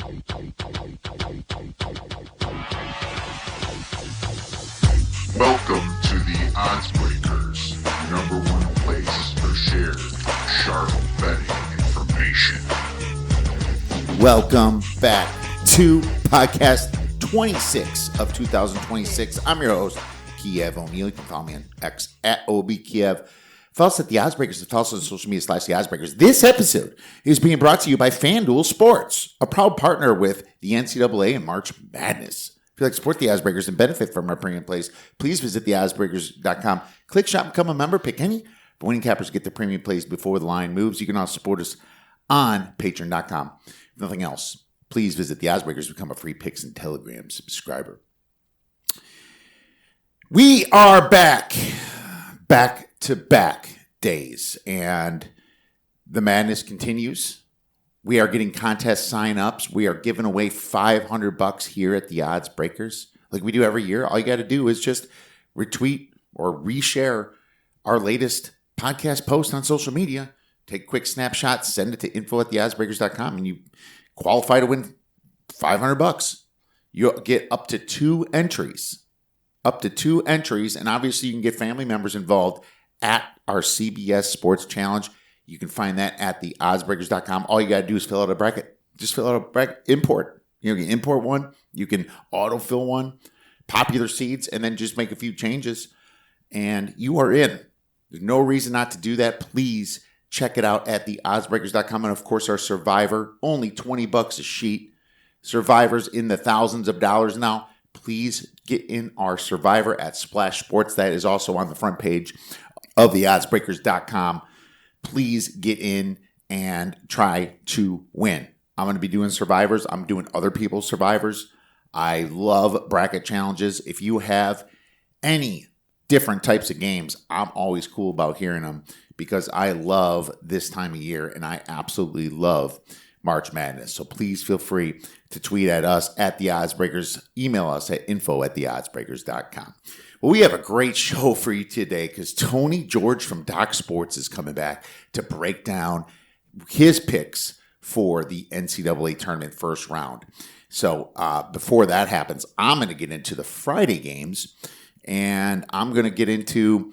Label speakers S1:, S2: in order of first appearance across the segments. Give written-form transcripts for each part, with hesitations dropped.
S1: Welcome to the Odds Breakers, number one place for shared sharp betting information.
S2: Welcome back to podcast 26 of 2026. I'm your host, Kiev O'Neill. You can follow me on X at OBKiev. Follow us at the Odds Breakers. Follow us on social media / the Odds Breakers. This episode is being brought to you by FanDuel Sports, a proud partner with the NCAA and March Madness. If you'd like to support the Odds Breakers and benefit from our premium plays, please visit theoddsbreakers.com. Click shop, become a member, pick any. But winning cappers get the premium plays before the line moves. You can also support us on patreon.com. If nothing else, please visit the Odds Breakers, become a free Picks and Telegram subscriber. We are back to back days, and the madness continues. We are getting contest sign-ups. We are giving away $500 here at the Odds Breakers, like we do every year. All you got to do is just retweet or reshare our latest podcast post on social media. Take quick snapshots, send it to info@theoddsbreakers.com, and you qualify to win $500. You'll get up to two entries, and obviously you can get family members involved at our CBS Sports Challenge. You can find that at theoddsbreakers.com. All you got to do is fill out a bracket. Just fill out a bracket. Import. You can import one. You can autofill one. Popular seeds, and then just make a few changes, and you are in. There's no reason not to do that. Please check it out at theoddsbreakers.com. And, of course, our Survivor, only $20 a sheet. Survivors in the thousands of dollars now. Please get in our Survivor at Splash Sports. That is also on the front page of theoddsbreakers.com. Please get in and try to win. I'm going to be doing Survivors. I'm doing other people's Survivors. I love bracket challenges. If you have any different types of games, I'm always cool about hearing them because I love this time of year and I absolutely love March Madness. So please feel free to tweet at us at the Odds Breakers. Email us at info@theoddsbreakers.com. Well, we have a great show for you today because Tony George from Doc Sports is coming back to break down his picks for the NCAA tournament first round. So before that happens, I'm going to get into the Friday games, and I'm going to get into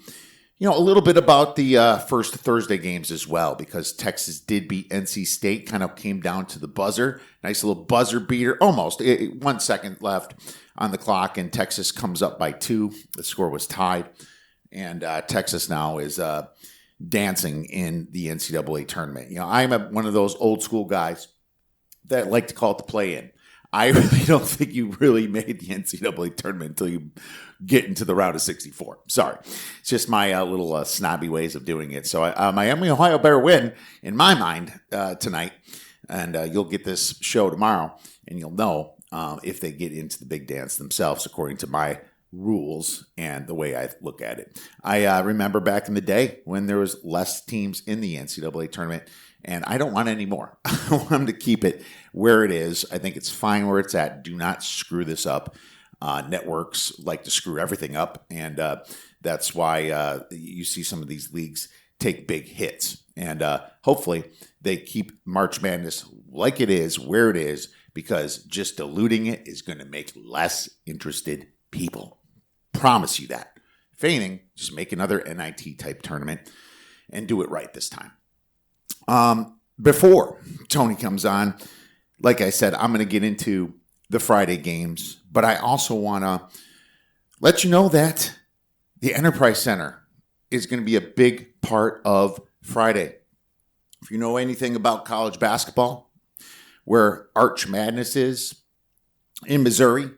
S2: a little bit about the first Thursday games as well, because Texas did beat NC State, kind of came down to the buzzer. Nice little buzzer beater, almost. 1 second left on the clock, and Texas comes up by 2. The score was tied, and Texas now is dancing in the NCAA tournament. I'm one of those old school guys that like to call it the play-in. I really don't think you really made the NCAA tournament until you get into the round of 64. Sorry. It's just my little snobby ways of doing it. So Miami, Ohio better win, in my mind, tonight. And you'll get this show tomorrow, and you'll know if they get into the big dance themselves, according to my rules and the way I look at it. I remember back in the day when there was less teams in the NCAA tournament, and I don't want any more. I want them to keep it where it is. I think it's fine where it's at. Do not screw this up. Networks like to screw everything up, and that's why you see some of these leagues take big hits. And hopefully they keep March Madness like it is, where it is, because just diluting it is going to make less interested people. Promise you that. If anything, just make another NIT type tournament and do it right this time. Before Tony comes on, like I said, I'm going to get into the Friday games, but I also want to let you know that the Enterprise Center is going to be a big part of Friday. If you know anything about college basketball, where Arch Madness is in Missouri,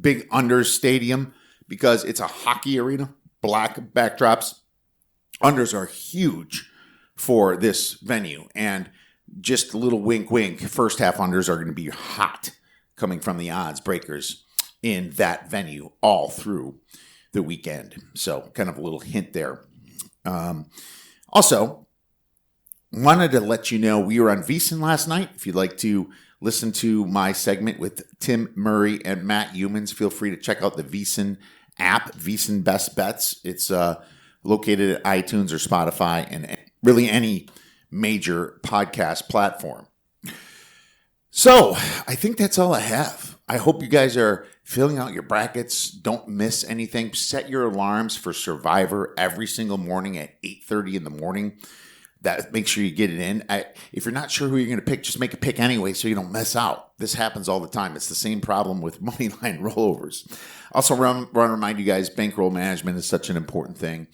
S2: big unders stadium, because it's a hockey arena, black backdrops. Unders are huge for this venue. And just a little wink, wink, first half unders are going to be hot coming from the Odds Breakers in that venue all through the weekend. So kind of a little hint there. Also, wanted to let you know we were on VSiN last night. If you'd like to listen to my segment with Tim Murray and Matt Humans, feel free to check out the VSiN app, VSiN Best Bets. It's located at iTunes or Spotify and really any major podcast platform. So I think that's all I have. I hope you guys are filling out your brackets. Don't miss anything. Set your alarms for Survivor every single morning at 8:30 in the morning. That make sure you get it in. If you're not sure who you're going to pick, just make a pick anyway so you don't miss out. This happens all the time. It's the same problem with money line rollovers. Also, remind you guys, bankroll management is such an important thing.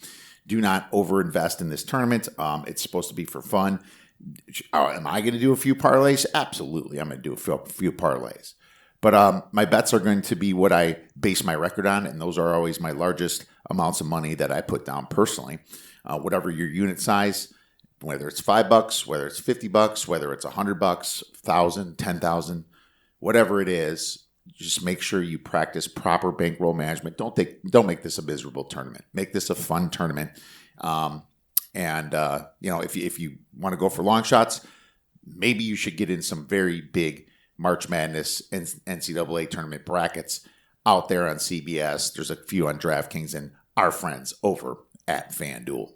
S2: Do not overinvest in this tournament. It's supposed to be for fun. Am I going to do a few parlays? Absolutely. I'm going to do a few parlays. But my bets are going to be what I base my record on, and those are always my largest amounts of money that I put down personally. Whatever your unit size, whether it's $5, whether it's $50, whether it's $100, 1,000, 10,000, whatever it is, just make sure you practice proper bankroll management. Don't make this a miserable tournament. Make this a fun tournament. If you want to go for long shots, maybe you should get in some very big March Madness and NCAA tournament brackets out there on CBS. There's a few on DraftKings and our friends over at FanDuel.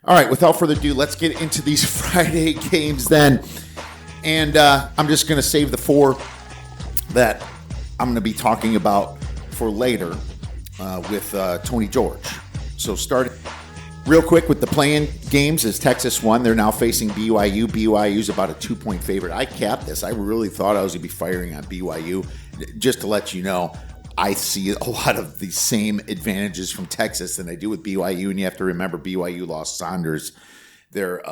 S2: All right, without further ado, let's get into these Friday games then. And I'm just going to save the 4 that I'm going to be talking about for later with Tony George. So starting real quick with the play-in games as Texas won. They're now facing BYU. BYU's about a 2-point favorite. I capped this. I really thought I was going to be firing on BYU. Just to let you know, I see a lot of the same advantages from Texas than I do with BYU. And you have to remember BYU lost Saunders. They're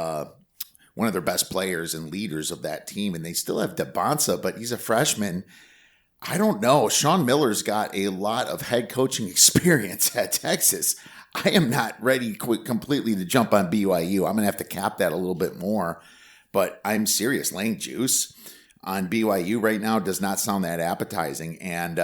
S2: one of their best players and leaders of that team. And they still have DeBonsa, but he's a freshman. I don't know. Sean Miller's got a lot of head coaching experience at Texas. I am not ready completely to jump on BYU. I'm going to have to cap that a little bit more. But I'm serious. Laying juice on BYU right now does not sound that appetizing. And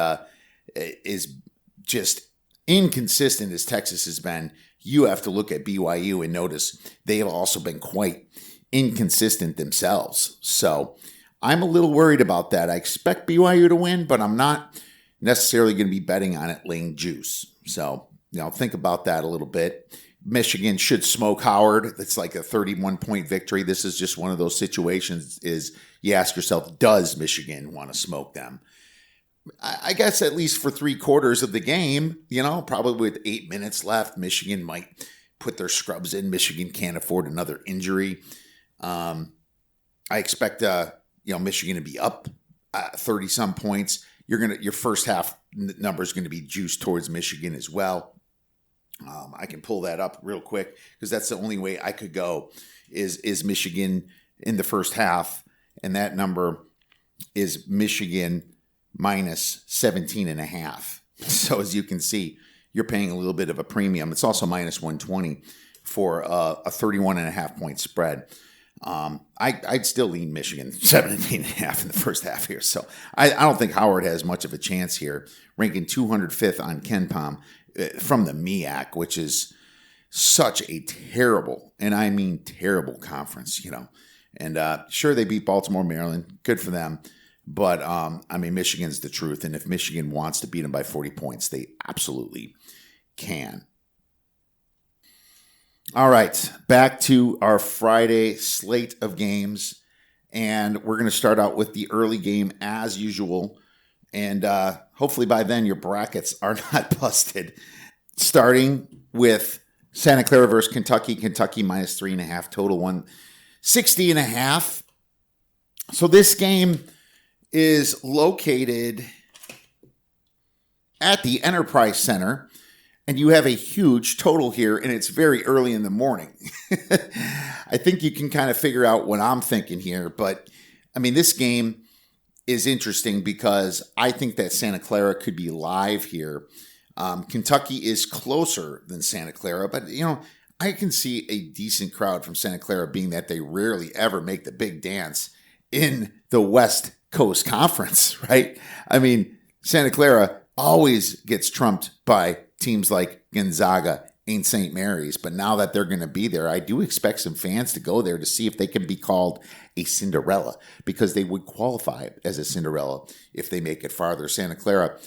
S2: is just inconsistent as Texas has been. You have to look at BYU and notice they have also been quite inconsistent themselves. So I'm a little worried about that. I expect BYU to win, but I'm not necessarily going to be betting on it laying juice. So, think about that a little bit. Michigan should smoke Howard. It's like a 31-point victory. This is just one of those situations is you ask yourself, does Michigan want to smoke them? I guess at least for 3/4 of the game, probably with 8 minutes left, Michigan might put their scrubs in. Michigan can't afford another injury. I expect, Michigan to be up 30-some points. Your first half number is going to be juiced towards Michigan as well. I can pull that up real quick because that's the only way I could go is Michigan in the first half, and that number is Michigan minus 17.5. So as you can see, you're paying a little bit of a premium. It's also minus 120 for a 31.5 point spread. I'd still lean Michigan 17.5 in the first half here. So I don't think Howard has much of a chance here, ranking 205th on KenPom from the MEAC, which is such a terrible, and I mean terrible conference, And sure, they beat Baltimore, Maryland. Good for them. But, Michigan's the truth. And if Michigan wants to beat them by 40 points, they absolutely can. All right, back to our Friday slate of games. And we're going to start out with the early game as usual. And hopefully by then your brackets are not busted. Starting with Santa Clara versus Kentucky. Kentucky minus 3.5, total 160.5. So this game is located at the Enterprise Center, and you have a huge total here, and it's very early in the morning. I think you can kind of figure out what I'm thinking here, but this game is interesting because I think that Santa Clara could be live here. Kentucky is closer than Santa Clara, but I can see a decent crowd from Santa Clara, being that they rarely ever make the big dance in the West Coast Conference, right? Santa Clara always gets trumped by teams like Gonzaga and St. Mary's, but now that they're going to be there, I do expect some fans to go there to see if they can be called a Cinderella, because they would qualify as a Cinderella if they make it farther. Santa Clara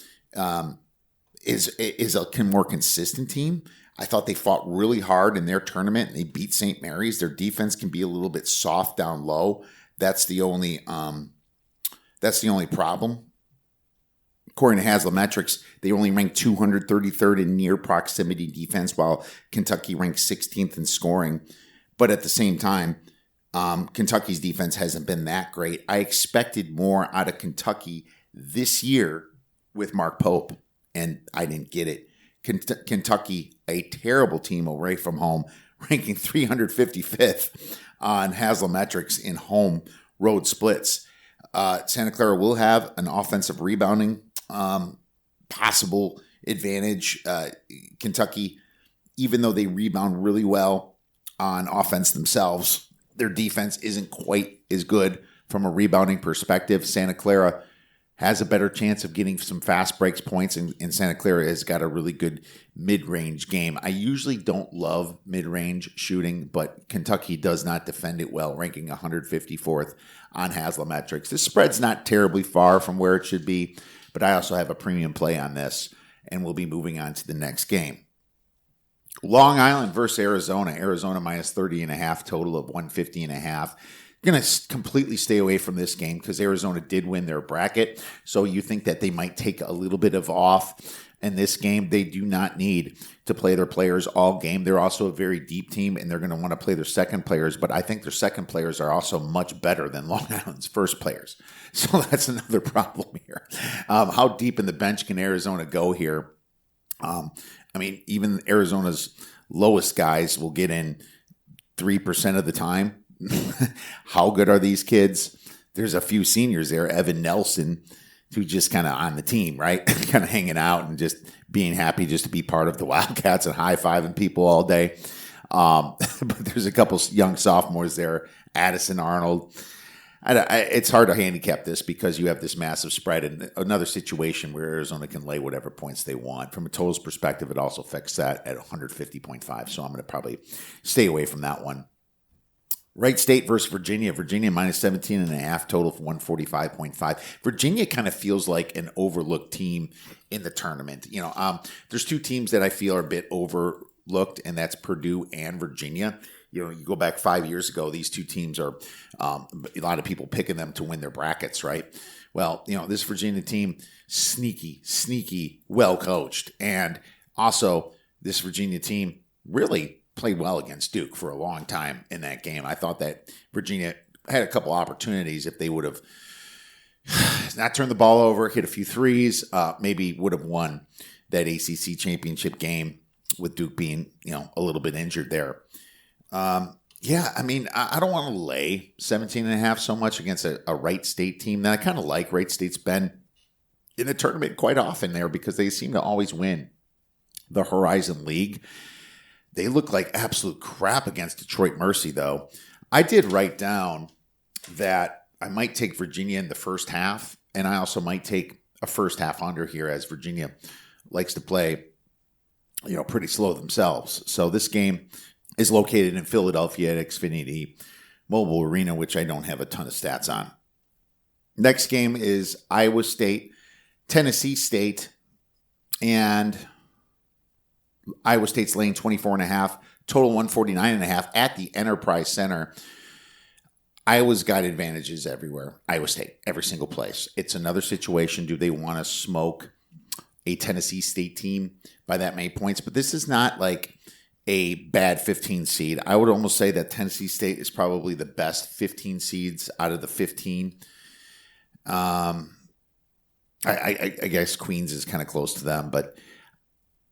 S2: is a more consistent team. I thought they fought really hard in their tournament, and they beat St. Mary's. Their defense can be a little bit soft down low. That's the only That's the only problem. According to Haslametrics, they only rank 233rd in near proximity defense, while Kentucky ranks 16th in scoring. But at the same time, Kentucky's defense hasn't been that great. I expected more out of Kentucky this year with Mark Pope, and I didn't get it. Kentucky, a terrible team away from home, ranking 355th on Haslametrics in home road splits. Santa Clara will have an offensive rebounding possible advantage. Kentucky, even though they rebound really well on offense themselves, their defense isn't quite as good from a rebounding perspective. Santa Clara has a better chance of getting some fast breaks points, and Santa Clara has got a really good mid-range game. I usually don't love mid-range shooting, but Kentucky does not defend it well, ranking 154th on Haslametrics. This spread's not terribly far from where it should be, but I also have a premium play on this, and we'll be moving on to the next game. Long Island versus Arizona. Arizona minus 30.5, total of 150.5. Going to completely stay away from this game because Arizona did win their bracket. So you think that they might take a little bit of off in this game. They do not need to play their players all game. They're also a very deep team, and they're going to want to play their second players. But I think their second players are also much better than Long Island's first players. So that's another problem here. How deep in the bench can Arizona go here? Even Arizona's lowest guys will get in 3% of the time. How good are these kids? There's a few seniors there. Evan Nelson, who just kind of on the team, right? Kind of hanging out and just being happy just to be part of the Wildcats and high-fiving people all day. But there's a couple young sophomores there. Addison Arnold. It's hard to handicap this because you have this massive spread and another situation where Arizona can lay whatever points they want. From a totals perspective, it also affects that at 150.5. So I'm going to probably stay away from that one. Wright State versus Virginia. Virginia minus 17.5, total for 145.5. Virginia kind of feels like an overlooked team in the tournament. There's two teams that I feel are a bit overlooked, and that's Purdue and Virginia. You go back 5 years ago, these two teams are a lot of people picking them to win their brackets, right? Well, this Virginia team, sneaky, well coached. And also, this Virginia team really played well against Duke for a long time in that game. I thought that Virginia had a couple opportunities if they would have not turned the ball over, hit a few threes, maybe would have won that ACC championship game with Duke being, a little bit injured there. I don't want to lay 17.5 so much against a Wright State team that I kind of like. Wright State's been in the tournament quite often there because they seem to always win the Horizon League. They look like absolute crap against Detroit Mercy, though. I did write down that I might take Virginia in the first half, and I also might take a first half under here as Virginia likes to play, pretty slow themselves. So this game is located in Philadelphia at Xfinity Mobile Arena, which I don't have a ton of stats on. Next game is Iowa State, Tennessee State, and Iowa State's laying 24.5, total 149.5 at the Enterprise Center. Iowa's got advantages everywhere. Iowa State, every single place. It's another situation. Do they want to smoke a Tennessee State team by that many points? But this is not like a bad 15 seed. I would almost say that Tennessee State is probably the best 15 seeds out of the 15. I guess Queens is kind of close to them, but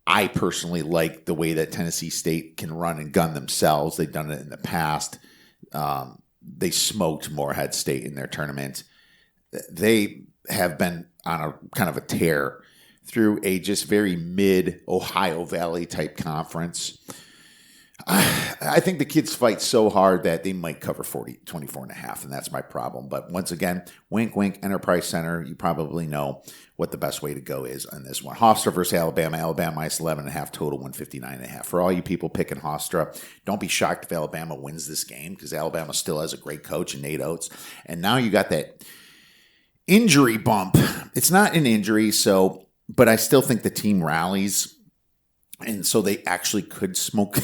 S2: I personally like the way that Tennessee State can run and gun themselves. They've done it in the past. They smoked Morehead State in their tournament. They have been on a kind of a tear through a just very mid Ohio Valley type conference. I think the kids fight so hard that they might cover 24.5, and that's my problem. But once again, wink, wink, Enterprise Center, you probably know what the best way to go is on this one. Hofstra versus Alabama. Alabama minus 11.5, total 159.5. For all you people picking Hofstra, don't be shocked if Alabama wins this game because Alabama still has a great coach in Nate Oates. And now you got that injury bump. It's not an injury, but I still think the team rallies, and so they actually could smoke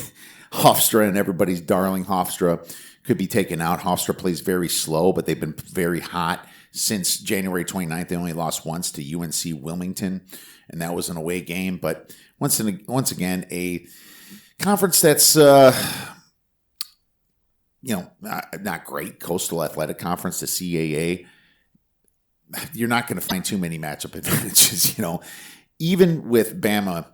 S2: Hofstra, and everybody's darling Hofstra could be taken out. Hofstra plays very slow, but they've been very hot Since January 29th, they only lost once to UNC Wilmington, and that was an away game. But once again, a conference that's not great. Coastal Athletic Conference, the CAA. You're not going to find too many matchup advantages. Even with Bama,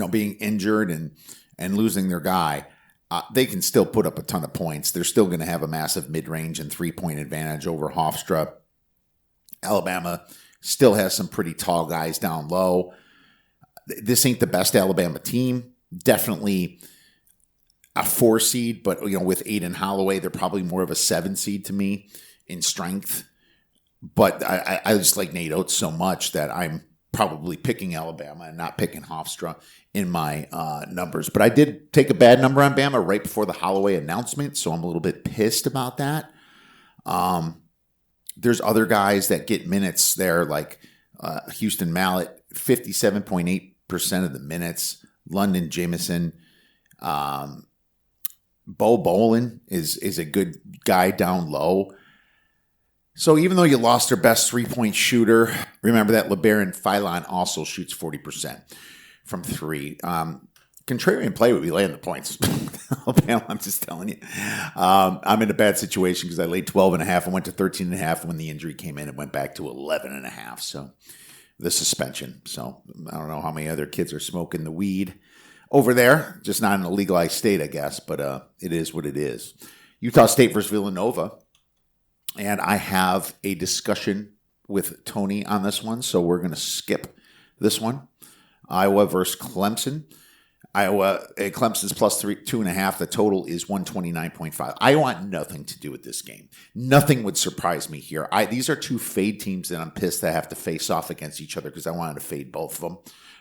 S2: being injured and losing their guy, they can still put up a ton of points. They're still going to have a massive mid-range and 3-point advantage over Hofstra. Alabama still has some pretty tall guys down low. This ain't the best Alabama team. Definitely a 4 seed, but with Aiden Holloway, they're probably more of a 7 seed to me in strength. But I just like Nate Oates so much that I'm probably picking Alabama and not picking Hofstra in my numbers. But I did take a bad number on Bama right before the Holloway announcement, so I'm a little bit pissed about that. There's other guys that get minutes there, like Houston Mallett, 57.8% of the minutes. London Jamison. Bo Bolin is a good guy down low. So even though you lost their best 3-point shooter, remember that LeBaron Philon also shoots 40% from 3. Contrarian play would be laying the points. Alabama, I'm just telling you. I'm in a bad situation because I laid 12.5 and went to 13.5 when the injury came in and went back to 11.5. So the suspension. So I don't know how many other kids are smoking the weed over there. Just not in a legalized state, I guess. But it is what it is. Utah State versus Villanova. And I have a discussion with Tony on this one, so we're going to skip this one. Iowa versus Clemson. Clemson's plus 2.5. The total is 129.5. I want nothing to do with this game. Nothing would surprise me here. These are two fade teams that I'm pissed that have to face off against each other because I wanted to fade both of them.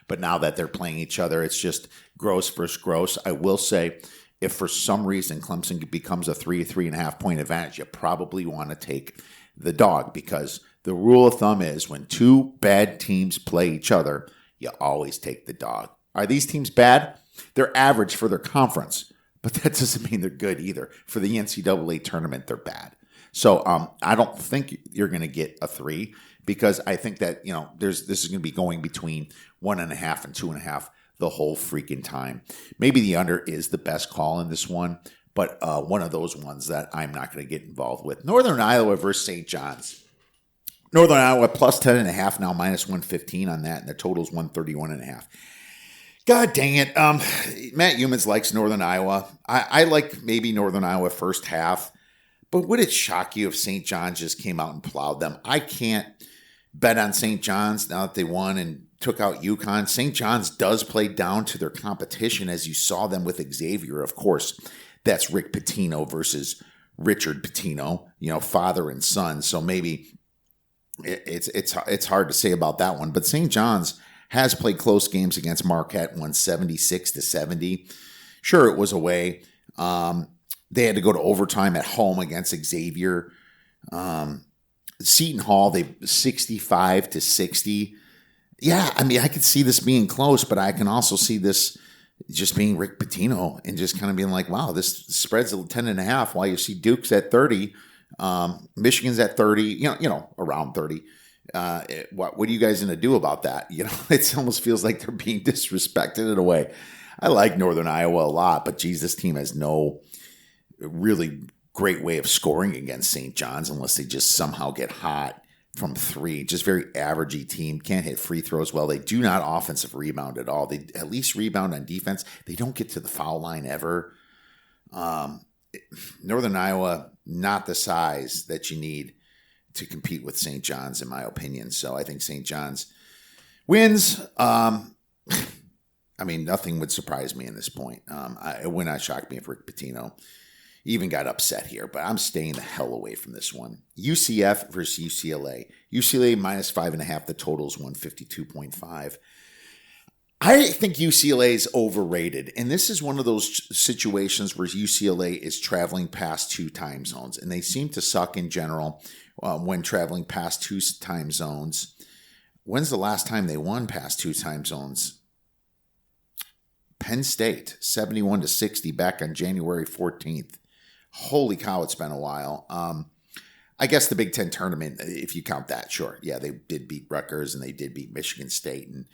S2: But now that they're playing each other, it's just gross versus gross. I will say, if for some reason Clemson becomes a 3.5 point advantage, you probably want to take the dog because the rule of thumb is when two bad teams play each other, you always take the dog. Are these teams bad? They're average for their conference, but that doesn't mean they're good either. For the NCAA tournament, they're bad. So I don't think you're going to get a 3 because I think that this is going to be going between 1.5 and 2.5. The whole freaking time. Maybe the under is the best call in this one, but one of those ones that I'm not going to get involved with. Northern Iowa versus St. John's. Northern Iowa plus 10.5 now, minus 115 on that, and the total's 131.5. God dang it. Matt Humans likes Northern Iowa. I like maybe Northern Iowa first half, but would it shock you if St. John's just came out and plowed them? I can't bet on St. John's now that they won and took out UConn. St. John's does play down to their competition, as you saw them with Xavier. Of course, that's Rick Pitino versus Richard Pitino, father and son. So maybe it's hard to say about that one. But St. John's has played close games against Marquette, won 76-70. Sure, it was away. They had to go to overtime at home against Xavier. Seton Hall, they 65-60. Yeah, I mean, I could see this being close, but I can also see this just being Rick Pitino and just kind of being like, wow, this spread's at 10.5. While you see Duke's at 30, Michigan's at 30, around 30. What are you guys going to do about that? It almost feels like they're being disrespected in a way. I like Northern Iowa a lot, but geez, this team has no really great way of scoring against St. John's unless they just somehow get hot from 3. Just very averagey team. Can't hit free throws well. They do not offensive rebound at all. They at least rebound on defense. They don't get to the foul line ever. Northern Iowa, not the size that you need to compete with St. John's, in my opinion. So I think St. John's wins. Nothing would surprise me in this point. It would not shock me if Rick Pitino even got upset here, but I'm staying the hell away from this one. UCF versus UCLA. UCLA minus 5.5. The total is 152.5. I think UCLA is overrated, and this is one of those situations where UCLA is traveling past 2 time zones, and they seem to suck in general when traveling past 2 time zones. When's the last time they won past 2 time zones? Penn State, 71-60 back on January 14th. Holy cow, it's been a while. I guess the Big Ten tournament, if you count that, sure. Yeah, they did beat Rutgers and they did beat Michigan State. And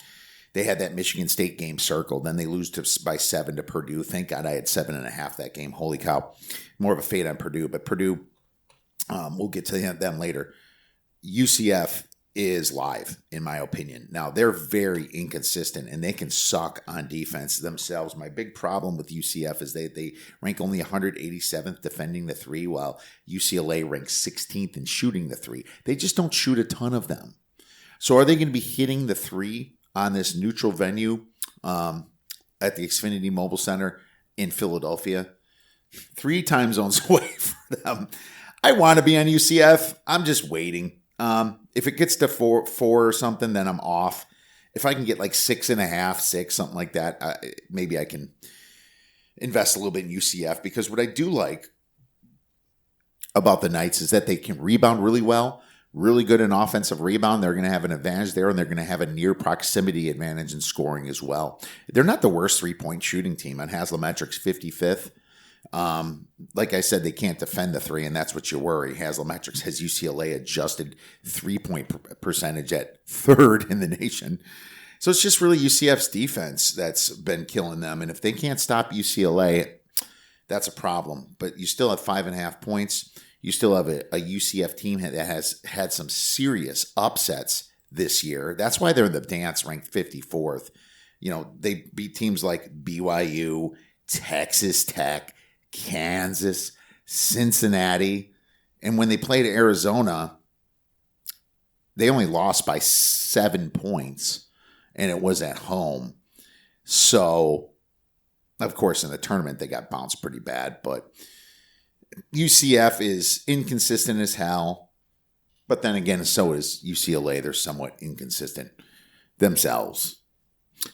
S2: they had that Michigan State game circled. Then they lose by 7 to Purdue. Thank God I had 7.5 that game. Holy cow. More of a fade on Purdue. But Purdue, we'll get to them later. UCF is live, in my opinion. Now, they're very inconsistent, and they can suck on defense themselves. My big problem with UCF is they rank only 187th defending the three, while UCLA ranks 16th in shooting the three. They just don't shoot a ton of them. So are they going to be hitting the three on this neutral venue at the Xfinity Mobile Center in Philadelphia? 3 time zones away for them. I want to be on UCF. I'm just waiting. If it gets to 4 or something, then I'm off. If I can get like 6.5, 6, something like that, maybe I can invest a little bit in UCF, because what I do like about the Knights is that they can rebound really well, really good in offensive rebound. They're going to have an advantage there, and they're going to have a near proximity advantage in scoring as well. They're not the worst 3-point shooting team on Haslametrics, 55th. Like I said, they can't defend the three, and that's what you worry. Haslametrics has UCLA adjusted 3-point percentage at 3rd in the nation. So it's just really UCF's defense that's been killing them. And if they can't stop UCLA, that's a problem. But you still have 5.5 points. You still have a UCF team that has had some serious upsets this year. That's why they're in the dance, ranked 54th. You know, they beat teams like BYU, Texas Tech, Kansas, Cincinnati. And when they played Arizona, they only lost by 7 points, and it was at home. So, of course, in the tournament, they got bounced pretty bad. But UCF is inconsistent as hell. But then again, so is UCLA. They're somewhat inconsistent themselves.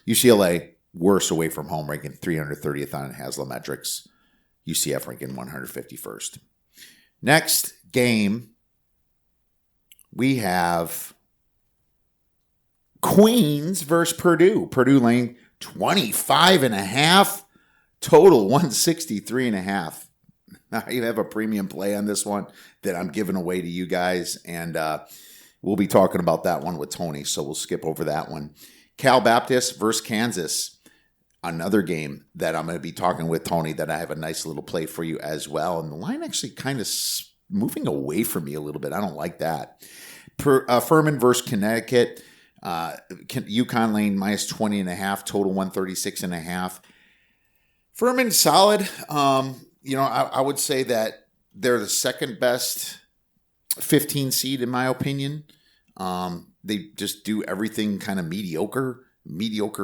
S2: UCLA, worse away from home, ranking 330th on Haslametrics. UCF ranking 151st. Next game, we have Queens versus Purdue. Purdue laying 25.5, total 163.5. Now you have a premium play on this one that I'm giving away to you guys, and we'll be talking about that one with Tony, so we'll skip over that one. Cal Baptist versus Kansas. Another game that I'm going to be talking with Tony that I have a nice little play for you as well. And the line actually kind of moving away from me a little bit. I don't like that. Furman versus Connecticut. UConn lane minus 20.5, total 136.5. Furman solid. I would say that they're the second best 15 seed in my opinion. They just do everything kind of mediocre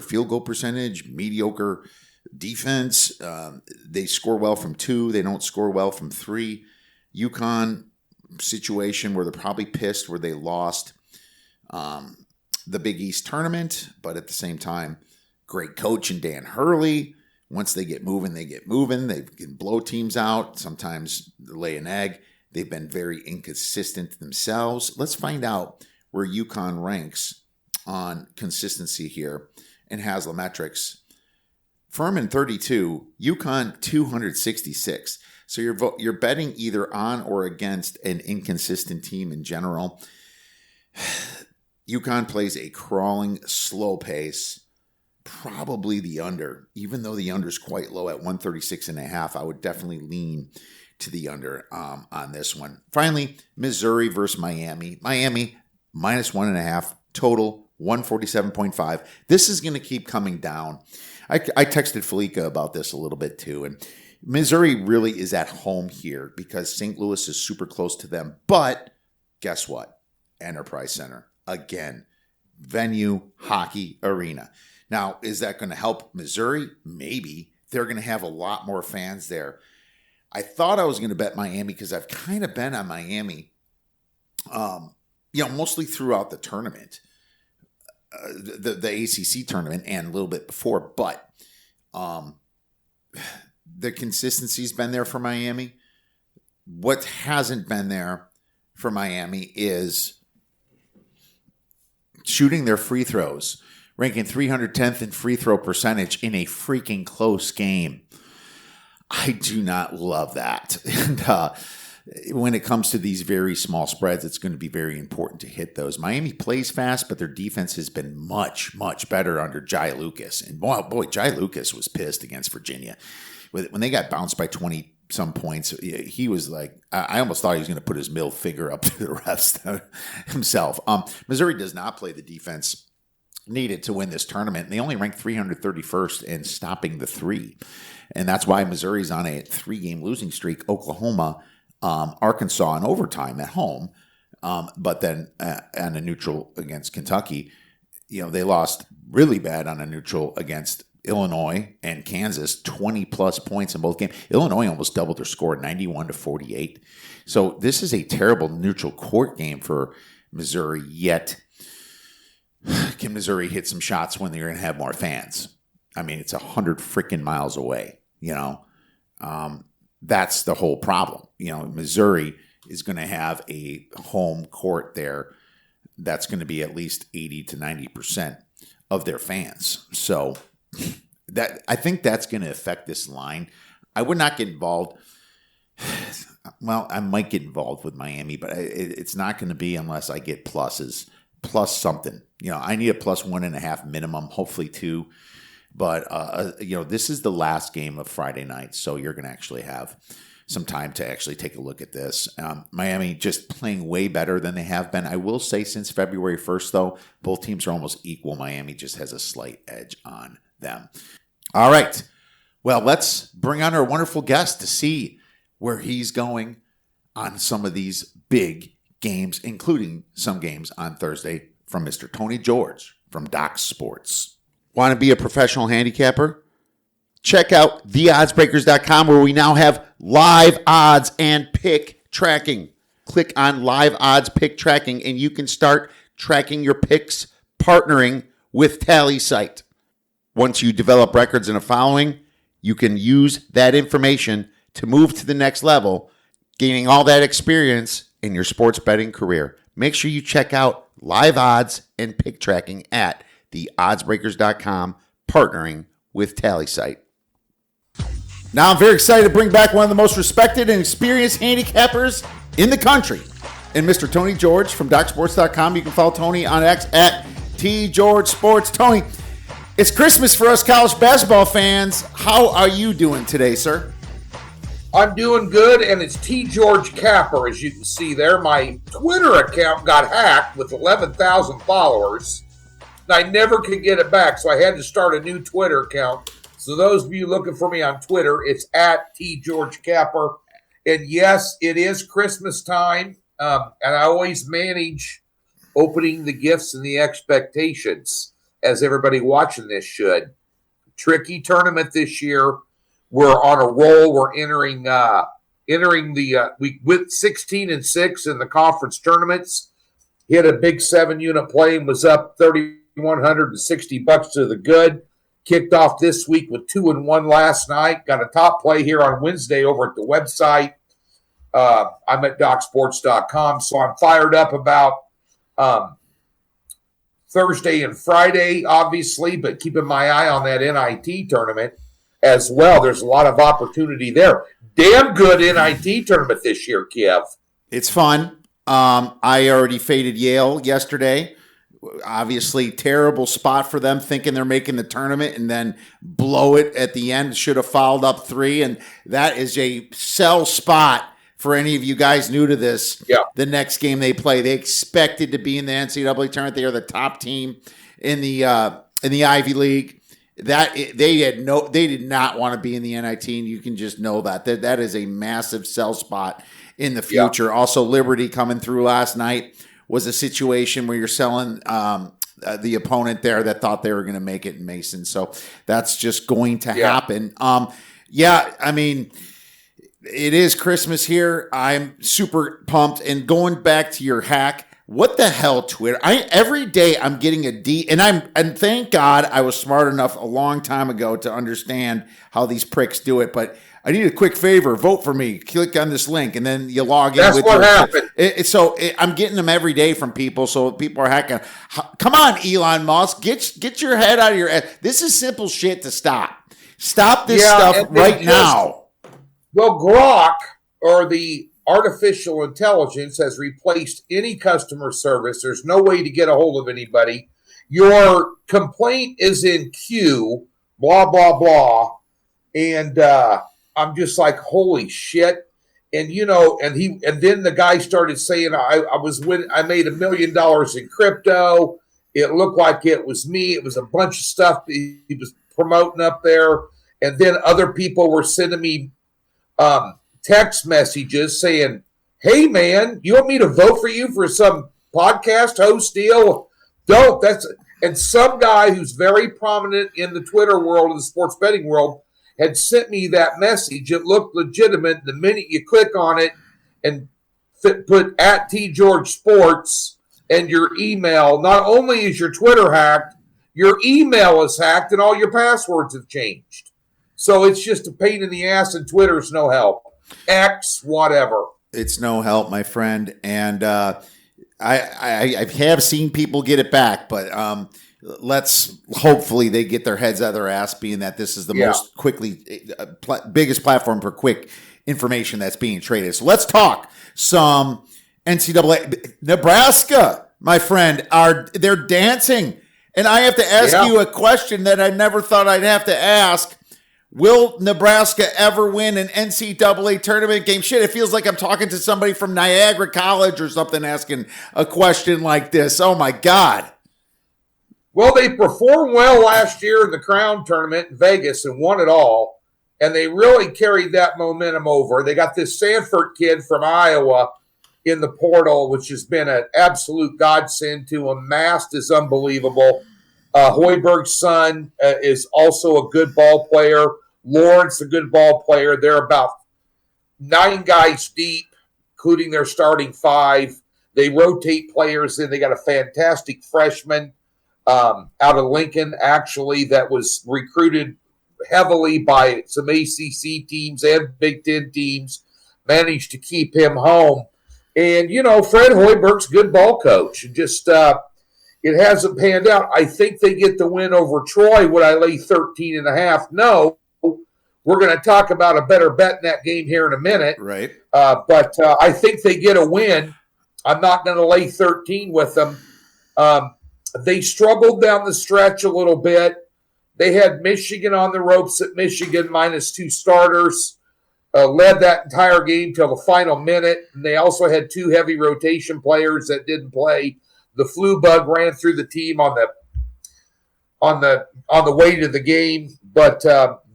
S2: field goal percentage, mediocre defense. They score well from 2. They don't score well from 3. UConn situation where they're probably pissed where they lost the Big East tournament, but at the same time, great coach in Dan Hurley. Once they get moving, they get moving. They can blow teams out. Sometimes lay an egg. They've been very inconsistent themselves. Let's find out where UConn ranks on consistency here in Haslametrics. Furman 32, UConn 266. So you're betting either on or against an inconsistent team in general. UConn plays a crawling, slow pace. Probably the under, even though the under is quite low at 136.5. I would definitely lean to the under on this one. Finally, Missouri versus Miami. Miami minus 1.5, total 147.5. This is going to keep coming down. I texted Felica about this a little bit too, and Missouri really is at home here because St. Louis is super close to them. But guess what? Enterprise Center again, venue, hockey arena. Now, is that going to help Missouri? Maybe. They're going to have a lot more fans there. I thought I was going to bet Miami because I've kind of been on Miami, mostly throughout the tournament, the ACC tournament and a little bit before. But the consistency's been there for Miami. What hasn't been there for Miami is shooting their free throws, ranking 310th in free throw percentage in a freaking close game. I do not love that. And when it comes to these very small spreads, it's going to be very important to hit those. Miami plays fast, but their defense has been much, much better under Jai Lucas. And boy, Jai Lucas was pissed against Virginia. When they got bounced by 20 some points, he was like, I almost thought he was going to put his middle finger up to the refs himself. Missouri does not play the defense needed to win this tournament. And they only ranked 331st in stopping the three. And that's why Missouri's on a 3-game losing streak. Oklahoma, Arkansas in overtime at home. But then on a neutral against Kentucky, they lost really bad on a neutral against Illinois and Kansas, 20-plus points in both games. Illinois almost doubled their score, 91-48. So this is a terrible neutral court game for Missouri, yet can Missouri hit some shots when they're going to have more fans? I mean, it's 100 freaking miles away, That's the whole problem. Missouri is going to have a home court there that's going to be at least 80 to 90% of their fans. So that I think that's going to affect this line. I would not get involved. Well, I might get involved with Miami, but it's not going to be unless I get pluses, plus something. I need a plus 1.5 minimum, hopefully 2. But, this is the last game of Friday night, so you're going to actually have some time to actually take a look at this. Miami just playing way better than they have been. I will say since February 1st, though, both teams are almost equal. Miami just has a slight edge on them. All right. Well, let's bring on our wonderful guest to see where he's going on some of these big games, including some games on Thursday from Mr. Tony George from Doc Sports. Want to be a professional handicapper? Check out theoddsbreakers.com, where we now have live odds and pick tracking. Click on live odds pick tracking, and you can start tracking your picks, partnering with TallySight. Once you develop records and a following, you can use that information to move to the next level, gaining all that experience in your sports betting career. Make sure you check out live odds and pick tracking at theoddsbreakers.com, partnering with TallySight. Now I'm very excited to bring back one of the most respected and experienced handicappers in the country, and Mr. Tony George from DocSports.com. You can follow Tony on X at TGeorgeSports. Tony, it's Christmas for us college basketball fans. How are you doing today, sir?
S3: I'm doing good, and it's T. George Capper, as you can see there. My Twitter account got hacked with 11,000 followers, and I never could get it back, so I had to start a new Twitter account. So those of you looking for me on Twitter, it's at T. George Capper. And yes, it is Christmas time, and I always manage opening the gifts and the expectations, as everybody watching this should. Tricky tournament this year. We're on a roll. We're entering we with 16-6 in the conference tournaments. Hit a big 7-unit play and was up $3,160 to the good. Kicked off this week with 2-1 last night. Got a top play here on Wednesday over at the website. I'm at DocSports.com, so I'm fired up about Thursday and Friday, obviously, but keeping my eye on that NIT tournament as well. There's a lot of opportunity there. Damn good NIT tournament this year, Kiev.
S2: It's fun. I already faded Yale yesterday. Obviously, terrible spot for them, thinking they're making the tournament and then blow it at the end. Should have fouled up 3, and that is a sell spot for any of you guys new to this.
S3: Yeah. The
S2: next game they play, they expected to be in the NCAA tournament. They are the top team in the Ivy League. They did not want to be in the NIT, and you can just know that is a massive sell spot in the future. Yeah. Also, Liberty coming through last night was a situation where you're selling the opponent there that thought they were going to make it in Mason. So that's just going to happen. I mean, it is Christmas here. I'm super pumped. And going back to your hack, what the hell, Twitter? Every day I'm getting a D, and thank God I was smart enough a long time ago to understand how these pricks do it. But I need a quick favor. Vote for me. Click on this link, and then you log in.
S3: That's what happened.
S2: I'm getting them every day from people, so people are hacking. Come on, Elon Musk. Get your head out of your head. This is simple shit to stop. Stop this stuff right now.
S3: Well, Grok, or the artificial intelligence has replaced any customer service. There's no way to get a hold of anybody. Your complaint is in queue, blah, blah, blah. And I'm just like, holy shit. And and then the guy started saying I made $1 million in crypto. It looked like it was me. It was a bunch of stuff he was promoting up there. And then other people were sending me text messages saying, hey man, you want me to vote for you for some podcast host deal? Don't. And some guy who's very prominent in the Twitter world, in the sports betting world, had sent me that message. It looked legitimate. The minute you click on it and put at @TGeorgeSports and your email, not only is your Twitter hacked, your email is hacked and all your passwords have changed. So it's just a pain in the ass, and Twitter's no help. X, whatever.
S2: It's no help, my friend. And I have seen people get it back, but let's hopefully they get their heads out of their ass, being that this is the most biggest platform for quick information that's being traded. So let's talk some NCAA. Nebraska, my friend, they're dancing. And I have to ask you a question that I never thought I'd have to ask. Will Nebraska ever win an NCAA tournament game? Shit, it feels like I'm talking to somebody from Niagara College or something asking a question like this. Oh, my God.
S3: Well, they performed well last year in the Crown Tournament in Vegas and won it all, and they really carried that momentum over. They got this Sanford kid from Iowa in the portal, which has been an absolute godsend to him. Mast is unbelievable. Hoiberg's son is also a good ball player. Lawrence, a good ball player. They're about 9 guys deep, including their starting 5. They rotate players in. They got a fantastic freshman out of Lincoln, actually, that was recruited heavily by some ACC teams and Big Ten teams, managed to keep him home. And, Fred Hoiberg's a good ball coach. Just it hasn't panned out. I think they get the win over Troy. Would I lay 13.5? No. We're going to talk about a better bet in that game here in a minute.
S2: Right.
S3: But I think they get a win. I'm not going to lay 13 with them. They struggled down the stretch a little bit. They had Michigan on the ropes at Michigan, -2 starters. Led that entire game till the final minute. And they also had 2 heavy rotation players that didn't play. The flu bug ran through the team on the way to the game. But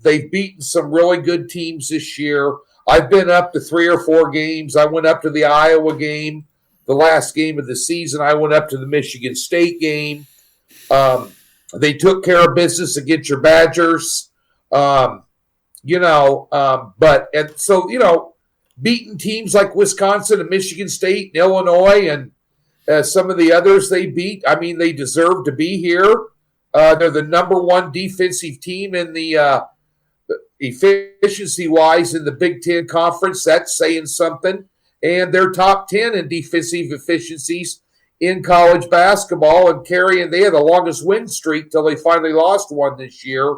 S3: they've beaten some really good teams this year. I've been up to 3 or 4 games. I went up to the Iowa game, the last game of the season. I went up to the Michigan State game. They took care of business against your Badgers. Beating teams like Wisconsin and Michigan State and Illinois and some of the others they beat. I mean, they deserve to be here. They're the number 1 defensive team in the efficiency-wise in the Big Ten Conference. That's saying something. And they're top 10 in defensive efficiencies in college basketball, and they had the longest win streak till they finally lost one this year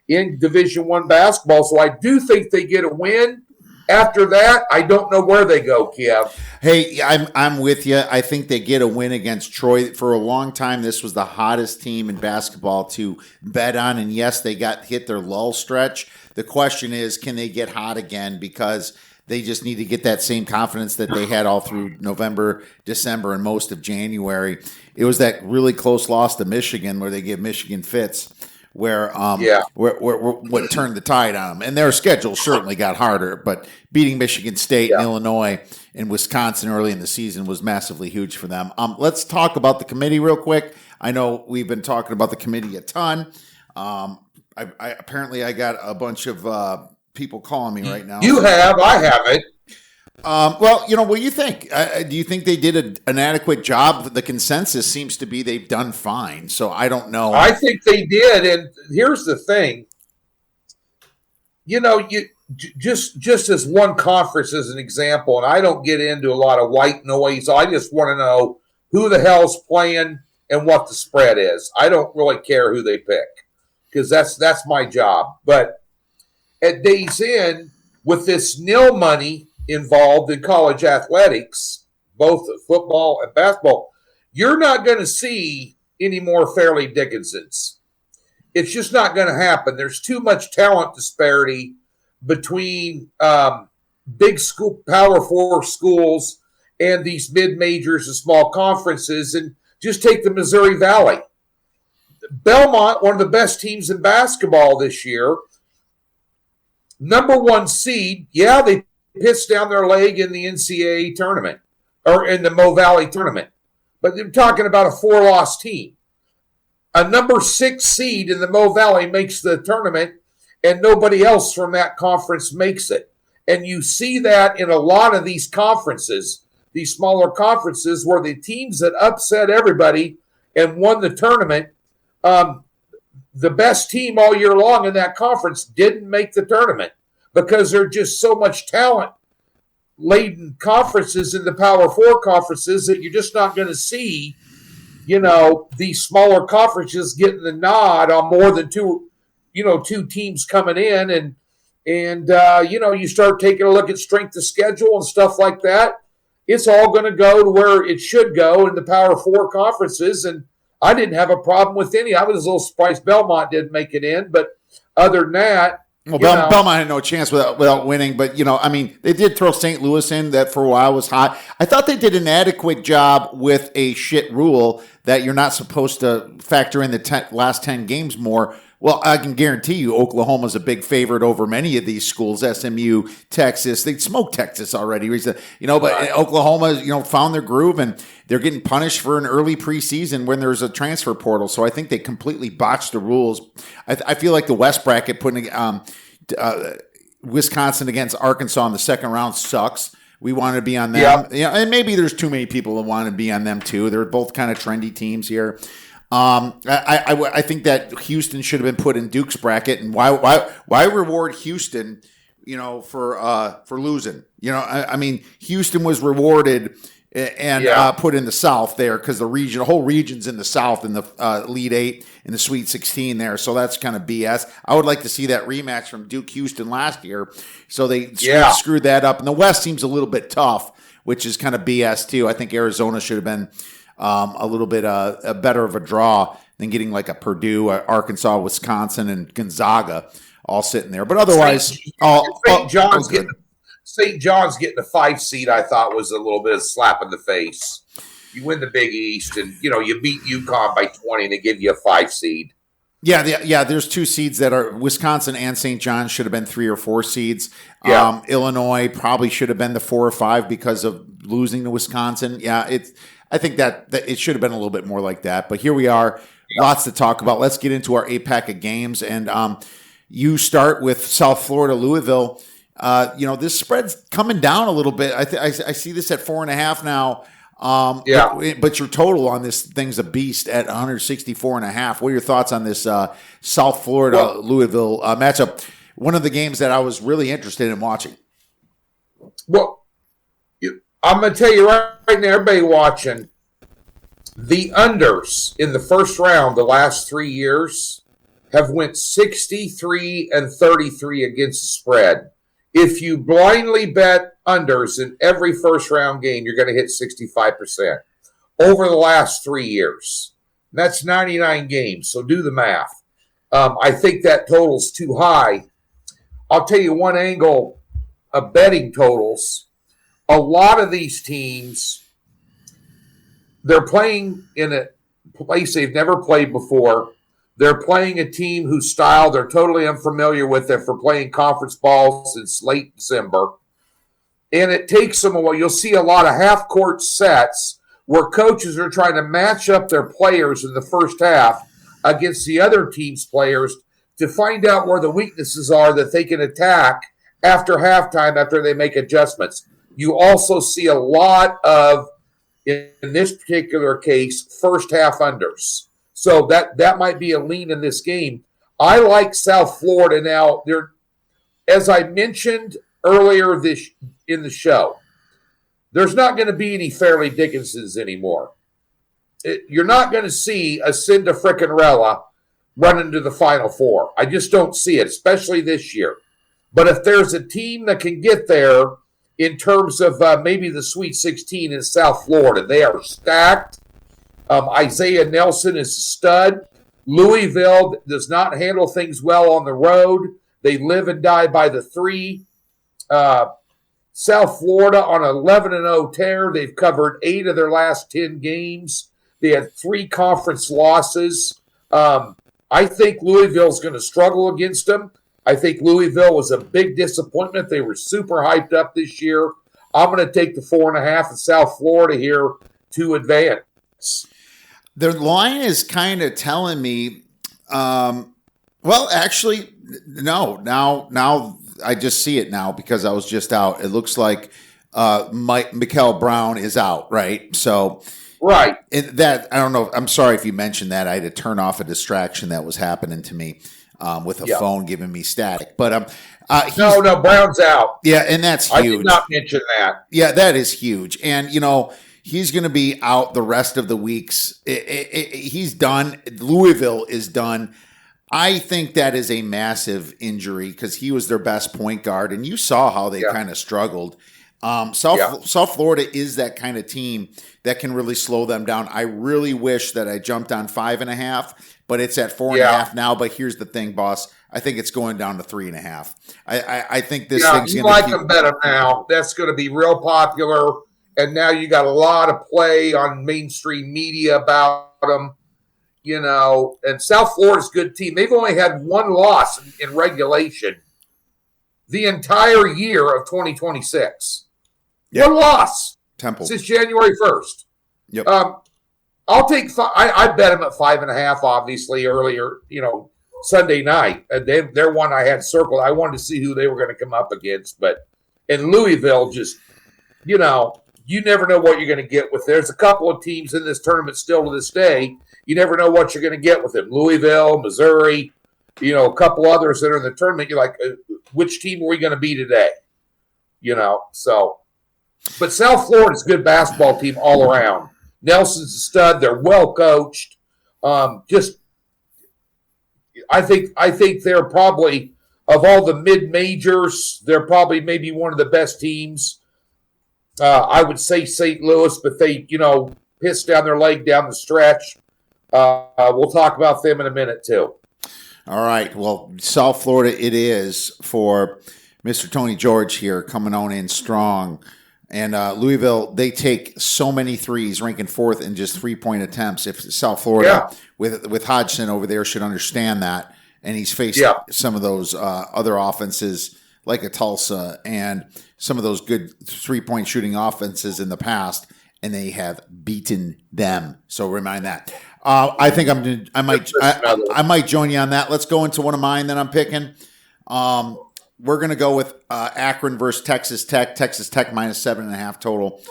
S3: in Division I basketball. So I do think they get a win. After that, I don't know where they go, Kiev.
S2: Hey, I'm with you. I think they get a win against Troy. For a long time, this was the hottest team in basketball to bet on, and yes, they hit their lull stretch. The question is, can they get hot again? Because they just need to get that same confidence that they had all through November, December, and most of January. It was that really close loss to Michigan where they give Michigan fits, where what turned the tide on them. And their schedule certainly got harder, but beating Michigan State and Illinois and Wisconsin early in the season was massively huge for them. Let's talk about the committee real quick. I know we've been talking about the committee a ton. Apparently I got a bunch of people calling me right now.
S3: You have, I haven't.
S2: Well, what do you think? Do you think they did an adequate job? The consensus seems to be they've done fine. So I don't know.
S3: I think they did. And here's the thing. You just as one conference as an example, and I don't get into a lot of white noise. I just want to know who the hell's playing and what the spread is. I don't really care who they pick because that's my job. But at Days Inn, with this nil money involved in college athletics, both football and basketball, you're not going to see any more Fairleigh Dickinsons. It's just not going to happen. There's too much talent disparity between big school, Power Four schools and these mid-majors and small conferences. And just take the Missouri Valley. Belmont, one of the best teams in basketball this year, number 1 seed. Yeah, they pissed down their leg in the NCAA tournament or in the Mo Valley tournament. But they're talking about a 4-loss team. A number 6 seed in the Mo Valley makes the tournament, and nobody else from that conference makes it. And you see that in a lot of these conferences, these smaller conferences, where the teams that upset everybody and won the tournament, the best team all year long in that conference didn't make the tournament because there's just so much talent-laden conferences in the Power Four conferences that you're just not going to see, these smaller conferences getting the nod on more than two teams coming in. And you start taking a look at strength of schedule and stuff like that. It's all going to go to where it should go in the Power Four conferences. And I didn't have a problem with any. I was a little surprised Belmont didn't make it in, but other than that,
S2: well, Belmont had no chance without winning. But they did throw St. Louis in. That for a while was hot. I thought they did an adequate job with a shit rule that you're not supposed to factor in the last 10 games more. Well, I can guarantee you Oklahoma's a big favorite over many of these schools, SMU, Texas. They smoked Texas already, but right. Oklahoma, found their groove, and they're getting punished for an early preseason when there's a transfer portal. So I think they completely botched the rules. I feel like the West bracket putting Wisconsin against Arkansas in the second round sucks. We want to be on them. Yeah. And maybe there's too many people that want to be on them too. They're both kind of trendy teams here. I think that Houston should have been put in Duke's bracket, and why reward Houston, for losing? Houston was rewarded and put in the South there because the whole region's in the South in the Elite Eight in the Sweet 16 there, so that's kind of BS. I would like to see that rematch from Duke Houston last year, so they screwed that up. And the West seems a little bit tough, which is kind of BS too. I think Arizona should have been a little bit better of a draw than getting like a Purdue, Arkansas, Wisconsin, and Gonzaga all sitting there. But otherwise,
S3: St. John's getting a 5 seed. I thought was a little bit of a slap in the face. You win the Big East, and you beat UConn by 20, and they give you a 5 seed.
S2: Yeah. There's 2 seeds that are Wisconsin and St. John's should have been 3 or 4 seeds. Illinois probably should have been the 4 or 5 because of losing to Wisconsin. I think that it should have been a little bit more like that, but here we are. Lots to talk about. Let's get into our 8-pack of games, and you start with South Florida, Louisville. This spread's coming down a little bit. I see this at 4.5 now. But your total on this thing's a beast at 164.5. What are your thoughts on this South Florida, Louisville matchup? One of the games that I was really interested in watching.
S3: Well, I'm going to tell you right now, everybody watching, the unders in the first round the last 3 years have went 63 and 33 against the spread. If you blindly bet unders in every first round game, you're going to hit 65% over the last 3 years. That's 99 games, so do the math. I think that total's too high. I'll tell you one angle of betting totals. A lot of these teams, they're playing in a place they've never played before. They're playing a team whose style they're totally unfamiliar with for playing conference ball since late December. And it takes them a while. You'll see a lot of half-court sets where coaches are trying to match up their players in the first half against the other team's players to find out where the weaknesses are that they can attack after halftime after they make adjustments. You also see a lot of, in this particular case, first half unders. So that might be a lean in this game. I like South Florida now. As I mentioned earlier in the show, there's not going to be any Fairleigh Dickinsons anymore. You're not going to see a Cinda Frickinrella run into the Final Four. I just don't see it, especially this year. But if there's a team that can get there in terms of maybe the Sweet 16 in South Florida. They are stacked. Isaiah Nelson is a stud. Louisville does not handle things well on the road. They live and die by the three. South Florida on an 11-0 tear. They've covered 8 of their last 10 games. They had 3 conference losses. I think Louisville's going to struggle against them. I think Louisville was a big disappointment. They were super hyped up this year. I'm going to take the 4.5 in South Florida here to advance.
S2: The line is kind of telling me, well, actually, no. Now I just see it now because I was just out. It looks like Mikael Brown is out, right? So,
S3: right.
S2: That I don't know. I'm sorry if you mentioned that. I had to turn off a distraction that was happening to me with a phone giving me static. But
S3: no, Brown's out.
S2: Yeah, and that's huge.
S3: I did not mention that.
S2: Yeah, that is huge. And he's going to be out the rest of the weeks. He's done. Louisville is done. I think that is a massive injury because he was their best point guard, and you saw how they kind of struggled. South Florida is that kind of team that can really slow them down. I really wish that I jumped on 5.5, but it's at 4.5 now. But here's the thing, boss. I think it's going down to 3.5. I think this thing's going to
S3: like them better now. That's going to be real popular. And now you got a lot of play on mainstream media about them, and South Florida's a good team. They've only had 1 loss in regulation the entire year of 2026.
S2: Yep.
S3: 1 loss.
S2: Temple.
S3: Since January 1st.
S2: Yep.
S3: I'll take I bet them at 5.5, obviously, earlier, Sunday night. They're one I had circled. I wanted to see who they were going to come up against. But in Louisville, just, you never know what you're going to get with. There's a couple of teams in this tournament still to this day. You never know what you're going to get with them. Louisville, Missouri, a couple others that are in the tournament. You're like, which team are we going to be today? So. But South Florida's a good basketball team all around. Nelson's a stud. They're well coached. I think they're probably, of all the mid-majors, they're probably maybe one of the best teams. I would say St. Louis, but they, pissed down their leg down the stretch. We'll talk about them in a minute, too.
S2: All right. Well, South Florida it is for Mr. Tony George here, coming on in strong. And Louisville, they take so many threes, ranking 4th in just 3-point attempts. If South Florida, with Hodgson over there, should understand that. And he's faced some of those other offenses like a Tulsa and some of those good 3-point shooting offenses in the past, and they have beaten them. So remind that. I think I might join you on that. Let's go into one of mine that I'm picking. We're going to go with Akron versus Texas Tech. Texas Tech minus 7.5 total.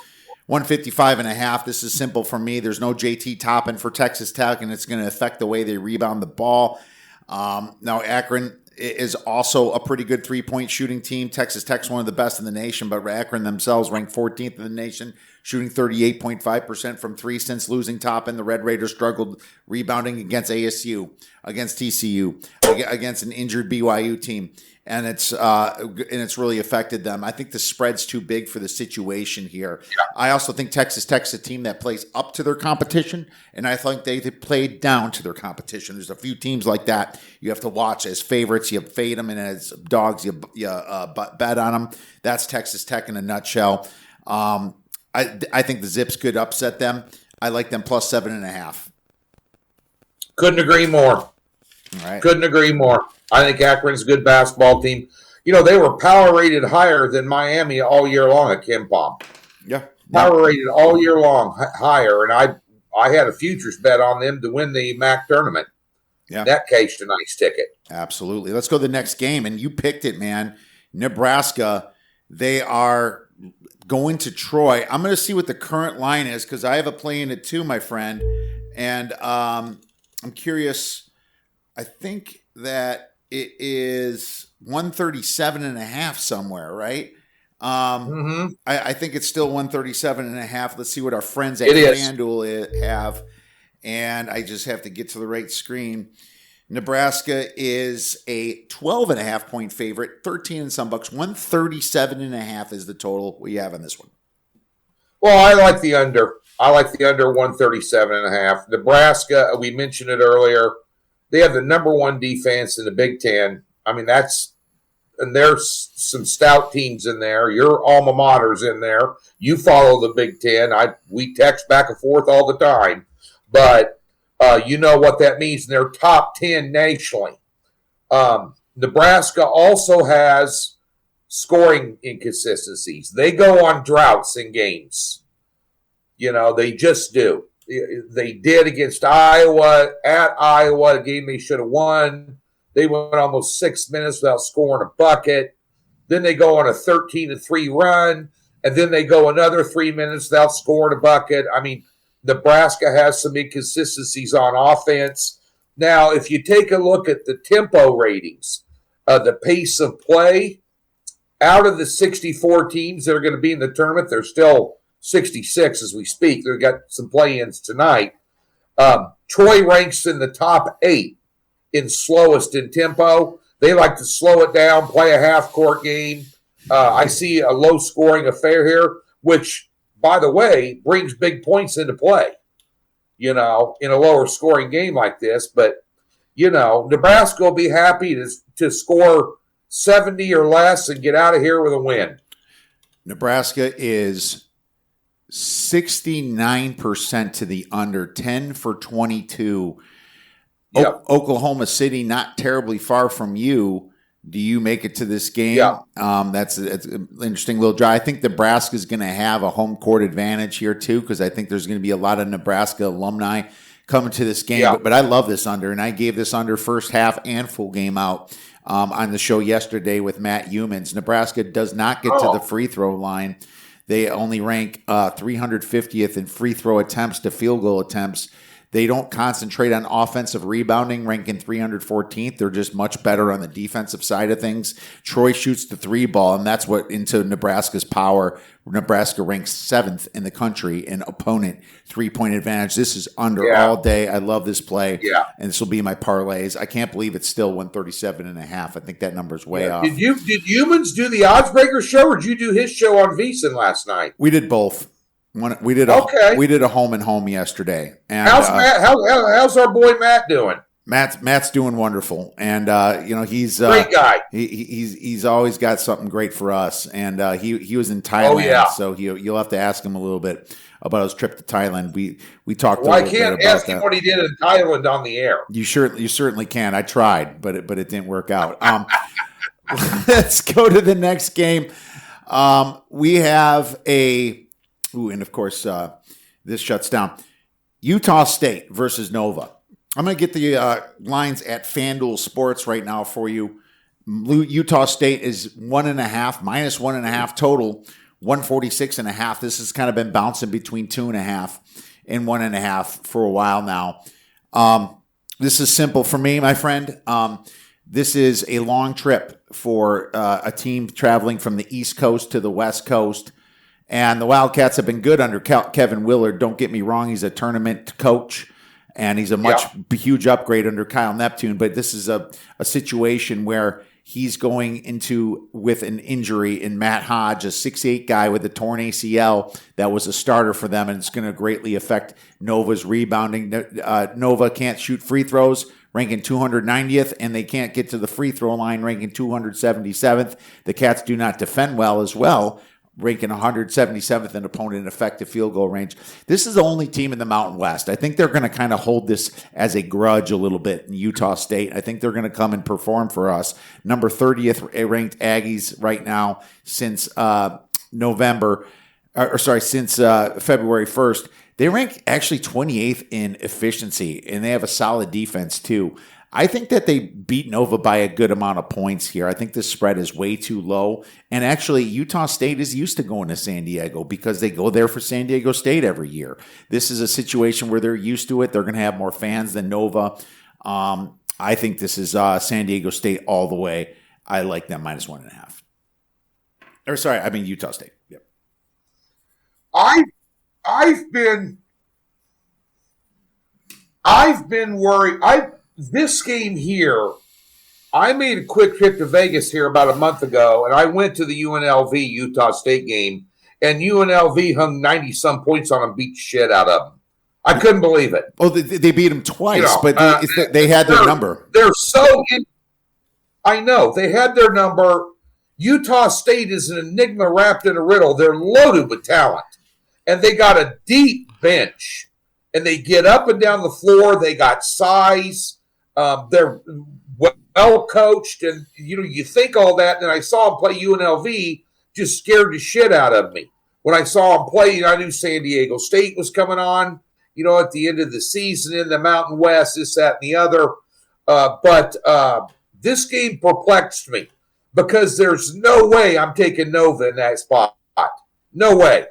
S2: 155.5. This is simple for me. There's no JT Toppin for Texas Tech, and it's going to affect the way they rebound the ball. Now, Akron is also a pretty good 3-point shooting team. Texas Tech's one of the best in the nation, but Akron themselves ranked 14th in the nation, shooting 38.5% from 3 since losing Toppin. The Red Raiders struggled rebounding against ASU, against TCU, against an injured BYU team. And it's really affected them. I think the spread's too big for the situation here. Yeah. I also think Texas Tech's a team that plays up to their competition, and I think they played down to their competition. There's a few teams like that you have to watch as favorites. You fade them, and as dogs, you bet on them. That's Texas Tech in a nutshell. I think the Zips could upset them. I like them plus 7.5.
S3: Couldn't agree more.
S2: All right.
S3: Couldn't agree more. I think Akron's a good basketball team. They were power rated higher than Miami all year long at KenPom.
S2: Yeah.
S3: Power rated all year long higher. And I had a futures bet on them to win the MAC tournament.
S2: Yeah.
S3: That cashed a nice ticket.
S2: Absolutely. Let's go to the next game. And you picked it, man. Nebraska, they are going to Troy. I'm going to see what the current line is because I have a play in it too, my friend. And I'm curious. I think that it is 137.5 somewhere, right? I think it's still 137.5. Let's see what our friends at FanDuel have. And I just have to get to the right screen. Nebraska is a 12.5 point favorite, 13 and some bucks, 137.5 is the total we have on this one.
S3: Well, I like the under. I like the under 137.5. Nebraska, we mentioned it earlier. They have the number one defense in the Big Ten. I mean, and there's some stout teams in there. Your alma mater's in there. You follow the Big Ten. We text back and forth all the time. But you know what that means. They're top 10 nationally. Nebraska also has scoring inconsistencies. They go on droughts in games. They just do. They did against Iowa, at Iowa, a game they should have won. They went almost 6 minutes without scoring a bucket. Then they go on a 13-3 run, and then they go another 3 minutes without scoring a bucket. I mean, Nebraska has some inconsistencies on offense. Now, if you take a look at the tempo ratings, the pace of play, out of the 64 teams that are going to be in the tournament, there's still 66 as we speak. They've got some play-ins tonight. Troy ranks in the top 8 in slowest in tempo. They like to slow it down, play a half-court game. I see a low-scoring affair here, which, by the way, brings big points into play, in a lower-scoring game like this. But, Nebraska will be happy to score 70 or less and get out of here with a win.
S2: Nebraska is 69% to the under, 10 for 22.
S3: Yep.
S2: Oklahoma City, not terribly far from you. Do you make it to this game?
S3: Yeah.
S2: That's an interesting little draw. I think Nebraska is going to have a home court advantage here too, because I think there's going to be a lot of Nebraska alumni coming to this game.
S3: Yeah.
S2: But I love this under, and I gave this under first half and full game out on the show yesterday with Matt Humans. Nebraska does not get to the free throw line. They only rank 350th in free throw attempts to field goal attempts. They don't concentrate on offensive rebounding, ranking 314th. They're just much better on the defensive side of things. Troy shoots the three ball, and that's what into Nebraska's power. Nebraska ranks 7th in the country in opponent three-point advantage. This is under all day. I love this play.
S3: Yeah.
S2: And this will be my parlays. I can't believe it's still 137.5. I think that number's way off.
S3: Did Humans do the Oddsbreaker show, or did you do his show on VSiN last night?
S2: We did both. We did a home and home yesterday. And
S3: how's Matt? How's our boy Matt doing?
S2: Matt's doing wonderful, and he's
S3: great guy.
S2: He's always got something great for us, and he was in Thailand, so you'll have to ask him a little bit about his trip to Thailand. We talked.
S3: Well, I can't ask him what he did in Thailand on the air.
S2: You certainly can. I tried, but it didn't work out. Let's go to the next game. We have and of course, this shuts down. Utah State versus Nova. I'm going to get the lines at FanDuel Sports right now for you. Utah State is minus 1.5 total, 146.5. This has kind of been bouncing between 2.5 and 1.5 for a while now. This is simple for me, my friend. This is a long trip for a team traveling from the East Coast to the West Coast. And the Wildcats have been good under Kevin Willard. Don't get me wrong. He's a tournament coach, and he's a huge upgrade under Kyle Neptune. But this is a situation where he's going into with an injury in Matt Hodge, a 6'8" guy with a torn ACL that was a starter for them, and it's going to greatly affect Nova's rebounding. Nova can't shoot free throws, ranking 290th, and they can't get to the free throw line, ranking 277th. The Cats do not defend well as well, ranking 177th in opponent effective field goal range. This is the only team in the Mountain West. I think they're going to kind of hold this as a grudge a little bit in Utah State. I think they're going to come and perform for us. Number 30th ranked Aggies right now since February 1st. They rank actually 28th in efficiency, and they have a solid defense too. I think that they beat Nova by a good amount of points here. I think the spread is way too low. And actually, Utah State is used to going to San Diego because they go there for San Diego State every year. This is a situation where they're used to it. They're going to have more fans than Nova. I think this is San Diego State all the way. I like them minus 1.5. Or sorry, I mean Utah State. Yep.
S3: I've been worried. This game here, I made a quick trip to Vegas here about a month ago, and I went to the UNLV Utah State game, and UNLV hung 90-some points on them, beat shit out of them. I couldn't believe it.
S2: Oh, they beat them twice, but they had their number.
S3: They're so I know. They had their number. Utah State is an enigma wrapped in a riddle. They're loaded with talent, and they got a deep bench, and they get up and down the floor. They got size. They're well coached, and you think all that. And then I saw them play UNLV, just scared the shit out of me. When I saw them play, I knew San Diego State was coming on. At the end of the season in the Mountain West, this, that, and the other. But this game perplexed me because there's no way I'm taking Nova in that spot. No way.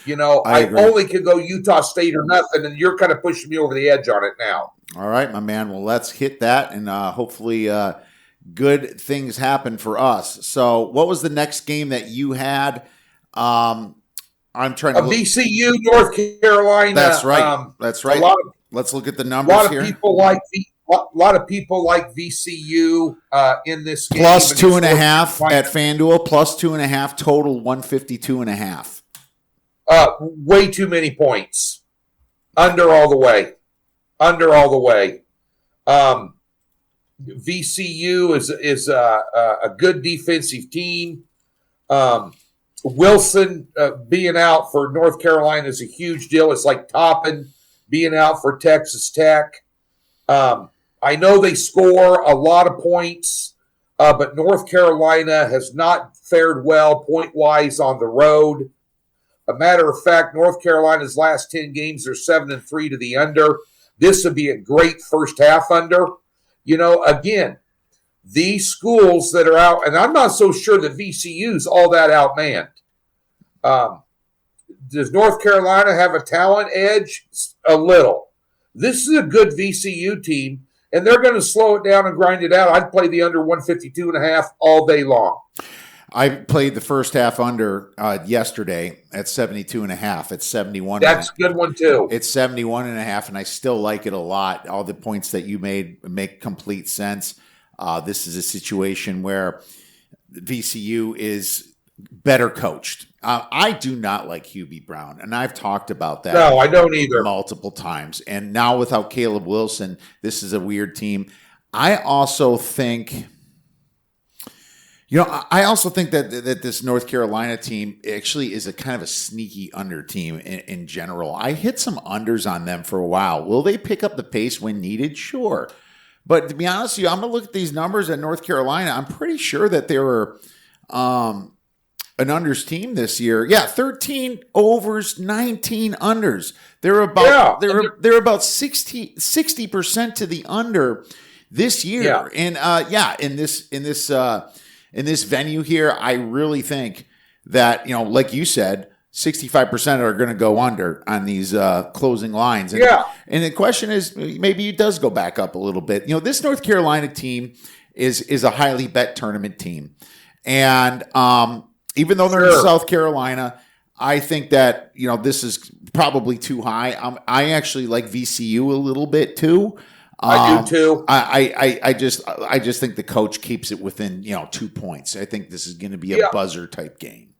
S3: I only could go Utah State or nothing, and you're kind of pushing me over the edge on it now.
S2: All right, my man. Well, let's hit that, and hopefully good things happen for us. So what was the next game that you had? I'm trying to
S3: VCU, North Carolina.
S2: That's right. That's right. Let's look at the numbers here.
S3: A lot of people like VCU in this game.
S2: Plus 2.5 at FanDuel. Plus 2.5 total 152.5.
S3: Way too many points. Under all the way. VCU is a good defensive team. Wilson being out for North Carolina is a huge deal. It's like Toppin being out for Texas Tech. I know they score a lot of points, but North Carolina has not fared well point-wise on the road. A matter of fact, North Carolina's last 10 games are 7-3 to the under. This would be a great first half under. Again, these schools that are out, and I'm not so sure that VCU's all that outmanned. Does North Carolina have a talent edge? A little. This is a good VCU team, and they're going to slow it down and grind it out. I'd play the under 152.5 all day long.
S2: I played the first half under yesterday at 72.5. It's 71.
S3: That's a good one too.
S2: It's 71.5, and I still like it a lot. All the points that you made make complete sense. This is a situation where VCU is better coached. I do not like Hubie Brown, and I've talked about that.
S3: No, I don't either.
S2: Multiple times. And now without Caleb Wilson, this is a weird team. I also think that this North Carolina team actually is a kind of a sneaky under team in general. I hit some unders on them for a while. Will they pick up the pace when needed? Sure. But to be honest with you, I'm going to look at these numbers at North Carolina. I'm pretty sure that they were an unders team this year. Yeah, 13 overs, 19 unders. They're about 60% to the under this year.
S3: Yeah.
S2: And in this venue here, I really think that, like you said, 65% are going to go under on these closing lines. And the question is, maybe it does go back up a little bit. This North Carolina team is a highly bet tournament team. And even though they're in South Carolina, I think that, this is probably too high. I actually like VCU a little bit too.
S3: I do too.
S2: I just think the coach keeps it within 2 points. I think this is going to be a buzzer type game.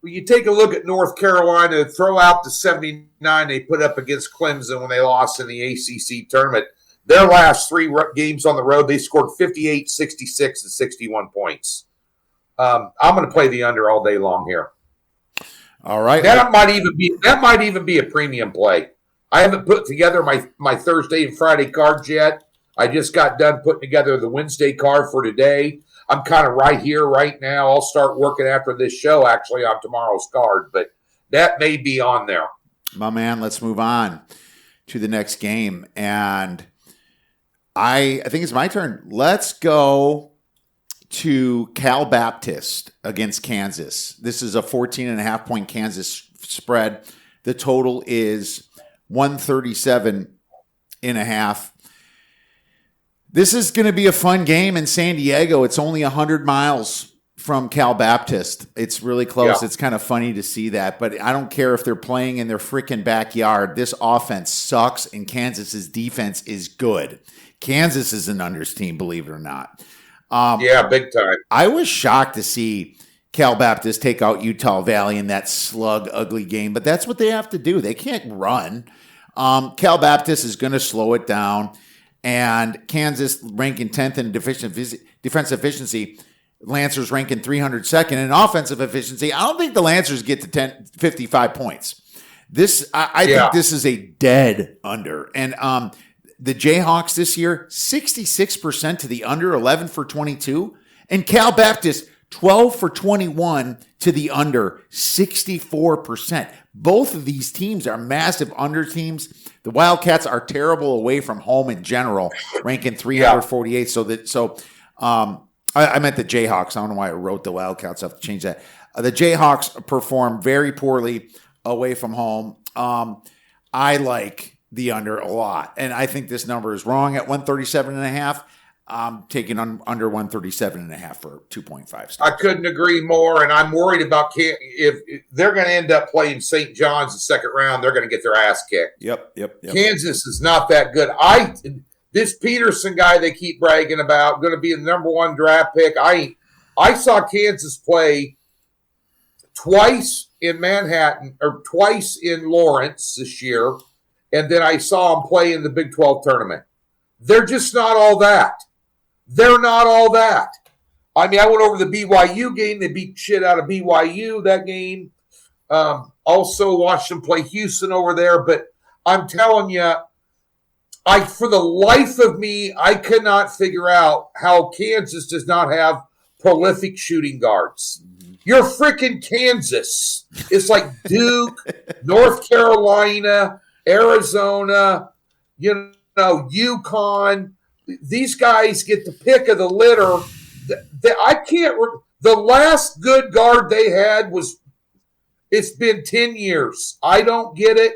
S3: When you take a look at North Carolina, throw out the 79 they put up against Clemson when they lost in the ACC tournament. Their last 3 games on the road, they scored 58, 66, and 61 points. I'm going to play the under all day long here.
S2: All right.
S3: That might even be a premium play. I haven't put together my Thursday and Friday cards yet. I just got done putting together the Wednesday card for today. I'm kind of right here, right now. I'll start working after this show, actually, on tomorrow's card, but that may be on there.
S2: My man, let's move on to the next game. And I think it's my turn. Let's go to Cal Baptist against Kansas. This is a 14.5-point Kansas spread. The total is 137.5. This is going to be a fun game in San Diego. It's only 100 miles from Cal Baptist. It's really close.
S3: Yeah.
S2: It's kind of funny to see that, but I don't care if they're playing in their freaking backyard. This offense sucks, and Kansas's defense is good. Kansas is an unders team, believe it or not.
S3: Yeah, big time.
S2: I was shocked to see Cal Baptist take out Utah Valley in that slug, ugly game, but that's what they have to do. They can't run. Cal Baptist is going to slow it down, and Kansas ranking 10th in defensive efficiency. Lancers ranking 302nd in offensive efficiency. I don't think the Lancers get to 55 points. I think this is a dead under. And the Jayhawks this year, 66% to the under, 11 for 22. And Cal Baptist, 12 for 21 to the under, 64%. Both of these teams are massive under teams. The Wildcats are terrible away from home in general, ranking 348. I meant the Jayhawks. I don't know why I wrote the Wildcats. I have to change that. The Jayhawks perform very poorly away from home. I like the under a lot, and I think this number is wrong at 137.5. I'm taking under 137.5 for 2.5.
S3: I couldn't agree more, and I'm worried about if they're going to end up playing St. John's the second round, they're going to get their ass kicked.
S2: Yep.
S3: Kansas is not that good. This Peterson guy they keep bragging about, going to be the number 1 draft pick. I saw Kansas play twice in Manhattan or twice in Lawrence this year, and then I saw them play in the Big 12 tournament. They're just not all that. They're not all that. I mean, I went over the BYU game. They beat shit out of BYU that game. Also watched them play Houston over there. But I'm telling you, for the life of me, I cannot figure out how Kansas does not have prolific shooting guards. You're freaking Kansas. It's like Duke, North Carolina, Arizona, UConn. These guys get the pick of the litter. The last good guard they had it's been 10 years. I don't get it.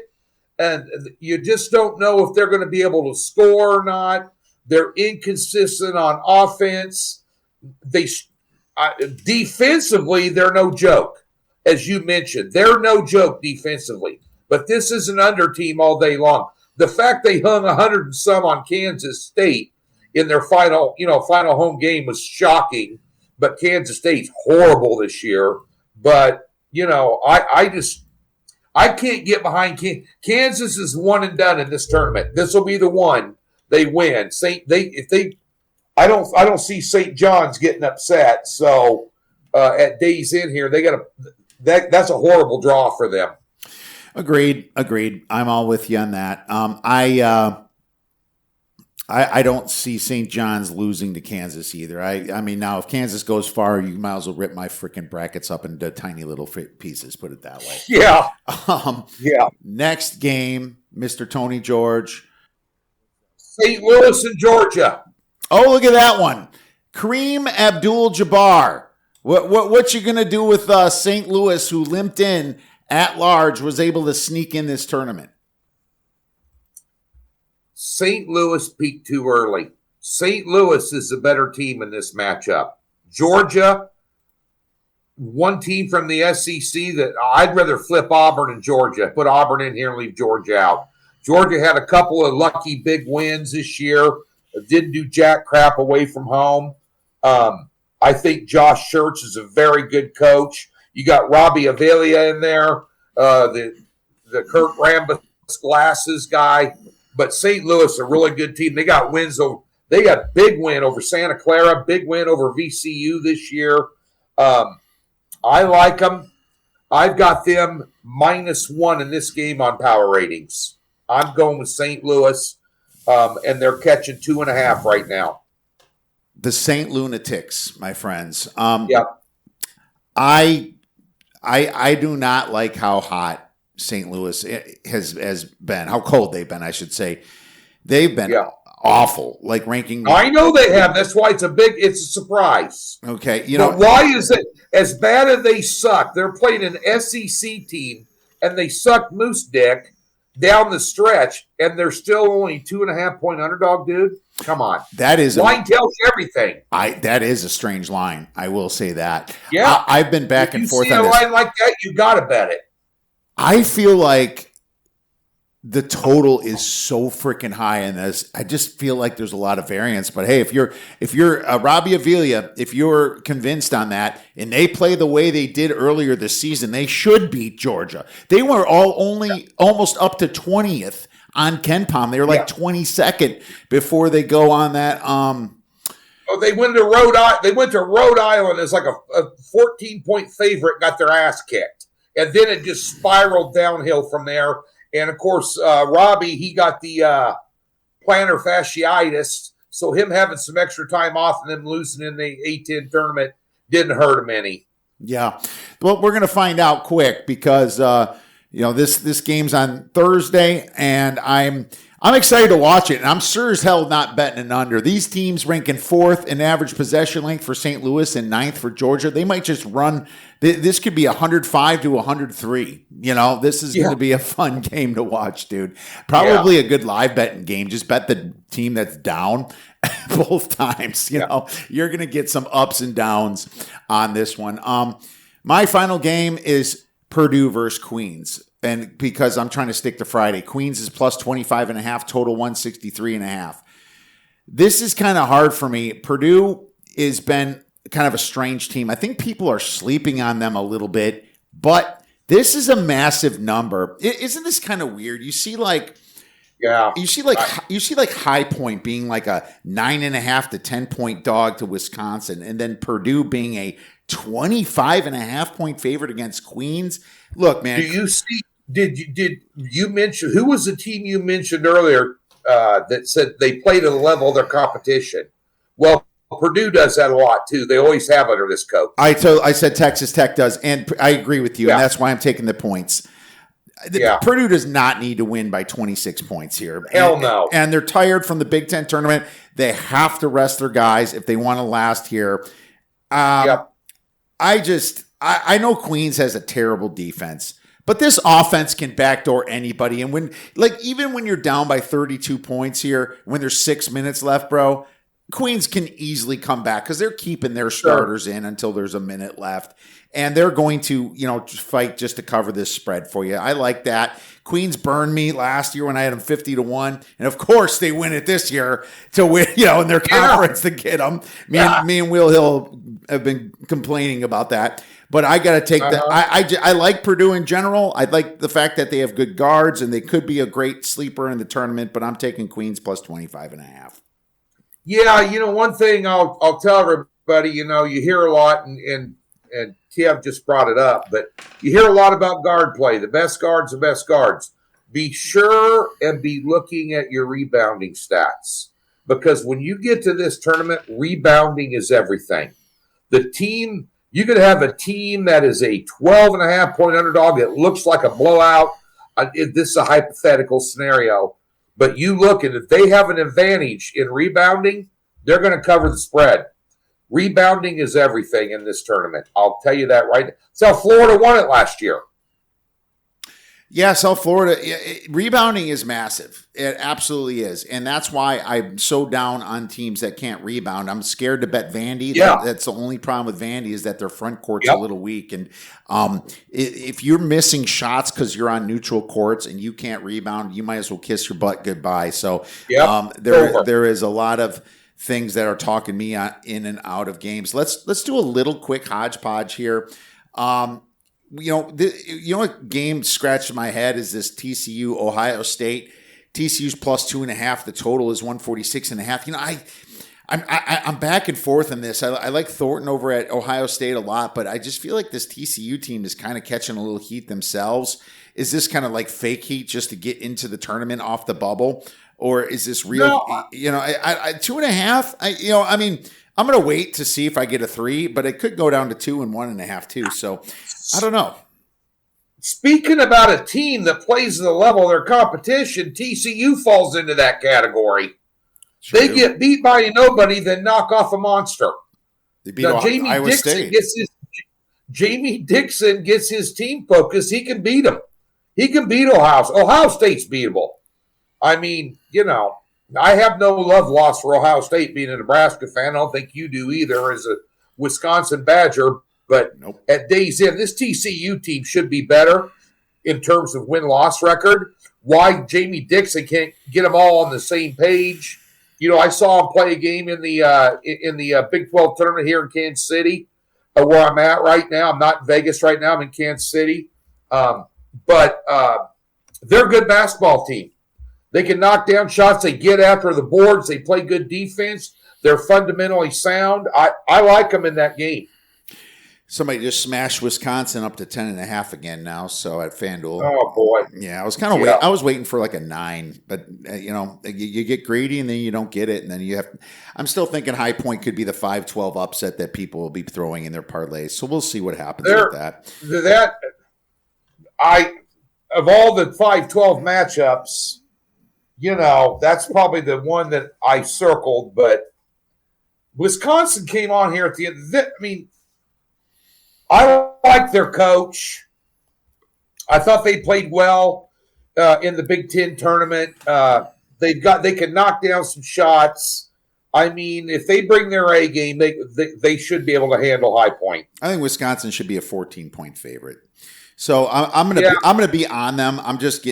S3: And you just don't know if they're going to be able to score or not. They're inconsistent on offense. Defensively, they're no joke. As you mentioned, they're no joke defensively. But this is an under team all day long. The fact they hung 100 and some on Kansas State in their final home game was shocking. But Kansas State's horrible this year. But, I can't get behind Kansas is one and done in this tournament. This will be the one they win. I don't see St. John's getting upset. So at days in here, that's a horrible draw for them.
S2: Agreed. I'm all with you on that. I don't see St. John's losing to Kansas either. I mean, now if Kansas goes far, you might as well rip my freaking brackets up into tiny little pieces. Put it that way.
S3: Yeah.
S2: Next game, Mr. Tony George,
S3: St. Louis and Georgia.
S2: Oh, look at that one, Kareem Abdul-Jabbar. What you gonna do with St. Louis, who limped in at large, was able to sneak in this tournament?
S3: St. Louis peaked too early. St. Louis is the better team in this matchup. Georgia, one team from the SEC that I'd rather flip Auburn and Georgia. Put Auburn in here and leave Georgia out. Georgia had a couple of lucky big wins this year. Didn't do jack crap away from home. I think Josh Schertz is a very good coach. You got Robbie Avila in there, the Kurt Rambis glasses guy. But St. Louis, a really good team. They got wins over. They got big win over Santa Clara, big win over VCU this year. I like them. I've got them -1 in this game on power ratings. I'm going with St. Louis, and they're catching 2.5 right now.
S2: The St. Lunatics, my friends.
S3: Yeah.
S2: I do not like how hot St. Louis has been, how cold they've been, I should say. They've been awful, like ranking.
S3: I know they have. That's why it's a surprise.
S2: Okay.
S3: But why is it as bad as they suck? They're playing an SEC team and they suck moose dick. down the stretch, and they're still only 2.5-point underdog, dude. Come on.
S2: That is
S3: line tells you everything.
S2: That is a strange line. I will say that.
S3: Yeah.
S2: I've been back and forth
S3: on this. If you see a line like that, you got to bet it.
S2: I feel like the total is so freaking high in this. I just feel like there's a lot of variance. But hey, if you're Robbie Avila, if you're convinced on that, and they play the way they did earlier this season, they should beat Georgia. They were almost up to 20th on KenPom. They were like 22nd before they go on that.
S3: They went to Rhode Island. They went to Rhode Island as like a 14-point favorite, got their ass kicked, and then it just spiraled downhill from there. And, of course, Robbie, he got the plantar fasciitis, so him having some extra time off and them losing in the A-10 tournament didn't hurt him any.
S2: Yeah. Well, we're going to find out quick because, this game's on Thursday, and I'm excited to watch it, and I'm sure as hell not betting an under. These teams ranking 4th in average possession length for St. Louis and 9th for Georgia. They might just run. This could be 105 to 103. This is going to be a fun game to watch, dude. Probably a good live betting game. Just bet the team that's down both times. You're going to get some ups and downs on this one. My final game is Purdue versus Queens. And because I'm trying to stick to Friday, Queens is plus 25.5, total 163.5. This is kind of hard for me. Purdue has been kind of a strange team. I think people are sleeping on them a little bit, but this is a massive number. Isn't this kind of weird? You see High Point being like a 9.5 to 10-point dog to Wisconsin, and then Purdue being a 25.5-point favorite against Queens. Look, man.
S3: Do you see? Did you mention who was the team you mentioned earlier that said they played at the level of their competition? Well, Purdue does that a lot too. They always have under this coach.
S2: I said Texas Tech does, and I agree with you, and that's why I'm taking the points. Purdue does not need to win by 26 points here.
S3: Hell no.
S2: And they're tired from the Big Ten tournament. They have to rest their guys if they want to last here. I know Queens has a terrible defense, but this offense can backdoor anybody. And even when you're down by 32 points here, when there's 6 minutes left, bro, Queens can easily come back because they're keeping their starters in until there's a minute left. And they're going to, fight just to cover this spread for you. I like that. Queens burned me last year when I had them 50-1. And of course they win it this year to win, in their conference to get them. Me and Will Hill have been complaining about that. But I got to take that. I like Purdue in general. I like the fact that they have good guards and they could be a great sleeper in the tournament, but I'm taking Queens plus 25.5.
S3: Yeah, one thing I'll tell everybody, you hear a lot, and Kiev just brought it up, but you hear a lot about guard play. The best guards. Be sure and be looking at your rebounding stats, because when you get to this tournament, rebounding is everything. You could have a team that is a 12.5-point underdog. It looks like a blowout. This is a hypothetical scenario. But you look, and if they have an advantage in rebounding, they're going to cover the spread. Rebounding is everything in this tournament. I'll tell you that right now. South Florida won it last year.
S2: Yeah, South Florida, rebounding is massive. It absolutely is. And that's why I'm so down on teams that can't rebound. I'm scared to bet Vandy.
S3: Yeah.
S2: That's the only problem with Vandy is that their front court's a little weak. And if you're missing shots because you're on neutral courts and you can't rebound, you might as well kiss your butt goodbye. So there is a lot of things that are talking me in and out of games. Let's do a little quick hodgepodge here. What game scratched my head is this TCU Ohio State. TCU's plus 2.5. The total is 146.5. I'm back and forth in this. I like Thornton over at Ohio State a lot, but I just feel like this TCU team is kind of catching a little heat themselves. Is this kind of like fake heat just to get into the tournament off the bubble, or is this real? No. 2.5. I'm going to wait to see if I get a 3, but it could go down to 2 and 1.5 too. So I don't know.
S3: Speaking about a team that plays at the level of their competition, TCU falls into that category. True. They get beat by a nobody, then knock off a monster.
S2: They beat Iowa State.
S3: Jamie Dixon gets his team focused. He can beat them. He can beat Ohio State. Ohio State's beatable. I mean, I have no love lost for Ohio State being a Nebraska fan. I don't think you do either as a Wisconsin Badger. But
S2: Nope.
S3: at days in, this TCU team should be better in terms of win-loss record. Why Jamie Dixon can't get them all on the same page? I saw him play a game in the Big 12 tournament here in Kansas City, where I'm at right now. I'm not in Vegas right now. I'm in Kansas City. But they're a good basketball team. They can knock down shots. They get after the boards. They play good defense. They're fundamentally sound. I like them in that game.
S2: Somebody just smashed Wisconsin up to 10.5 again now. So at FanDuel.
S3: Oh boy.
S2: Yeah, I was kind of I was waiting for like a 9, but you get greedy and then you don't get it, and then you have. I'm still thinking High Point could be the 5-12 upset that people will be throwing in their parlays. So we'll see what happens with that.
S3: Of all the 5-12 matchups, that's probably the one that I circled. But Wisconsin came on here at the end. I like their coach. I thought they played well in the Big Ten tournament. They can knock down some shots. If they bring their A game, they should be able to handle High Point.
S2: I think Wisconsin should be a 14-point favorite. So I'm gonna be on them. I'm just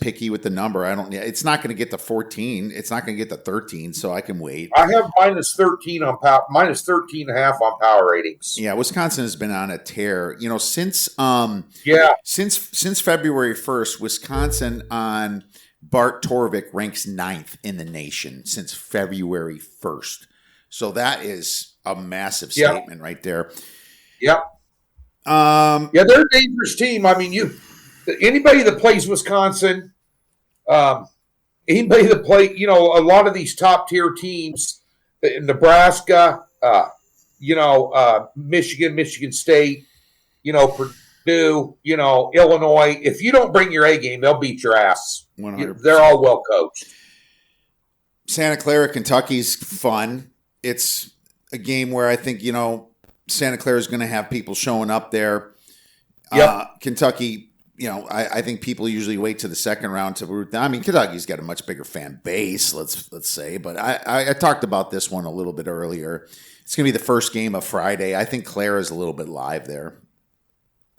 S2: picky with the number. It's not gonna get to 14. It's not gonna get to 13. So I can wait.
S3: I have minus 13 on minus 13.5 on power ratings.
S2: Yeah, Wisconsin has been on a tear. Since February 1st, Wisconsin on Bart Torvik ranks 9th in the nation since February 1st. So that is a massive statement right there.
S3: Yep. They're a dangerous team. Anybody that plays Wisconsin, anybody that play, a lot of these top tier teams, Nebraska, Michigan State, Purdue, Illinois. If you don't bring your A game, they'll beat your ass.
S2: 100%.
S3: They're all well coached.
S2: Santa Clara, Kentucky's fun. It's a game where I think, Santa Clara is going to have people showing up there.
S3: Yep.
S2: Kentucky, I think people usually wait to the second round to root them. Kentucky's got a much bigger fan base, let's say. But I talked about this one a little bit earlier. It's going to be the first game of Friday. I think Clara's a little bit live there.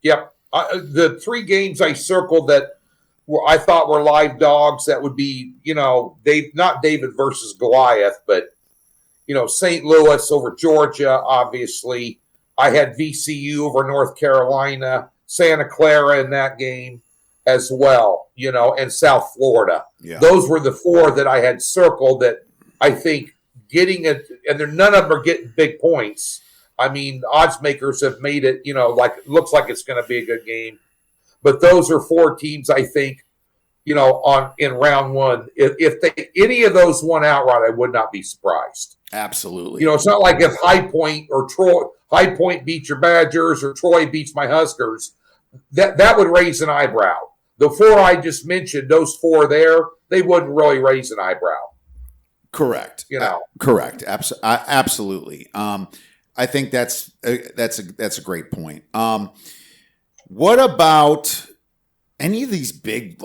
S3: Yep. The 3 games I circled that I thought were live dogs, that would be, not David versus Goliath, but St. Louis over Georgia, obviously. I had VCU over North Carolina, Santa Clara in that game as well, and South Florida.
S2: Yeah.
S3: Those were the 4 that I had circled that I think getting it, and none of them are getting big points. Odds makers have made it, it looks like it's going to be a good game. But those are 4 teams I think, in round 1. If any of those won outright, I would not be surprised.
S2: Absolutely.
S3: It's not like if High Point beats your Badgers or Troy beats my Huskers, that would raise an eyebrow. The 4 I just mentioned, those 4 there, they wouldn't really raise an eyebrow.
S2: Correct. Correct. Absolutely. I think that's a great point. What about any of these big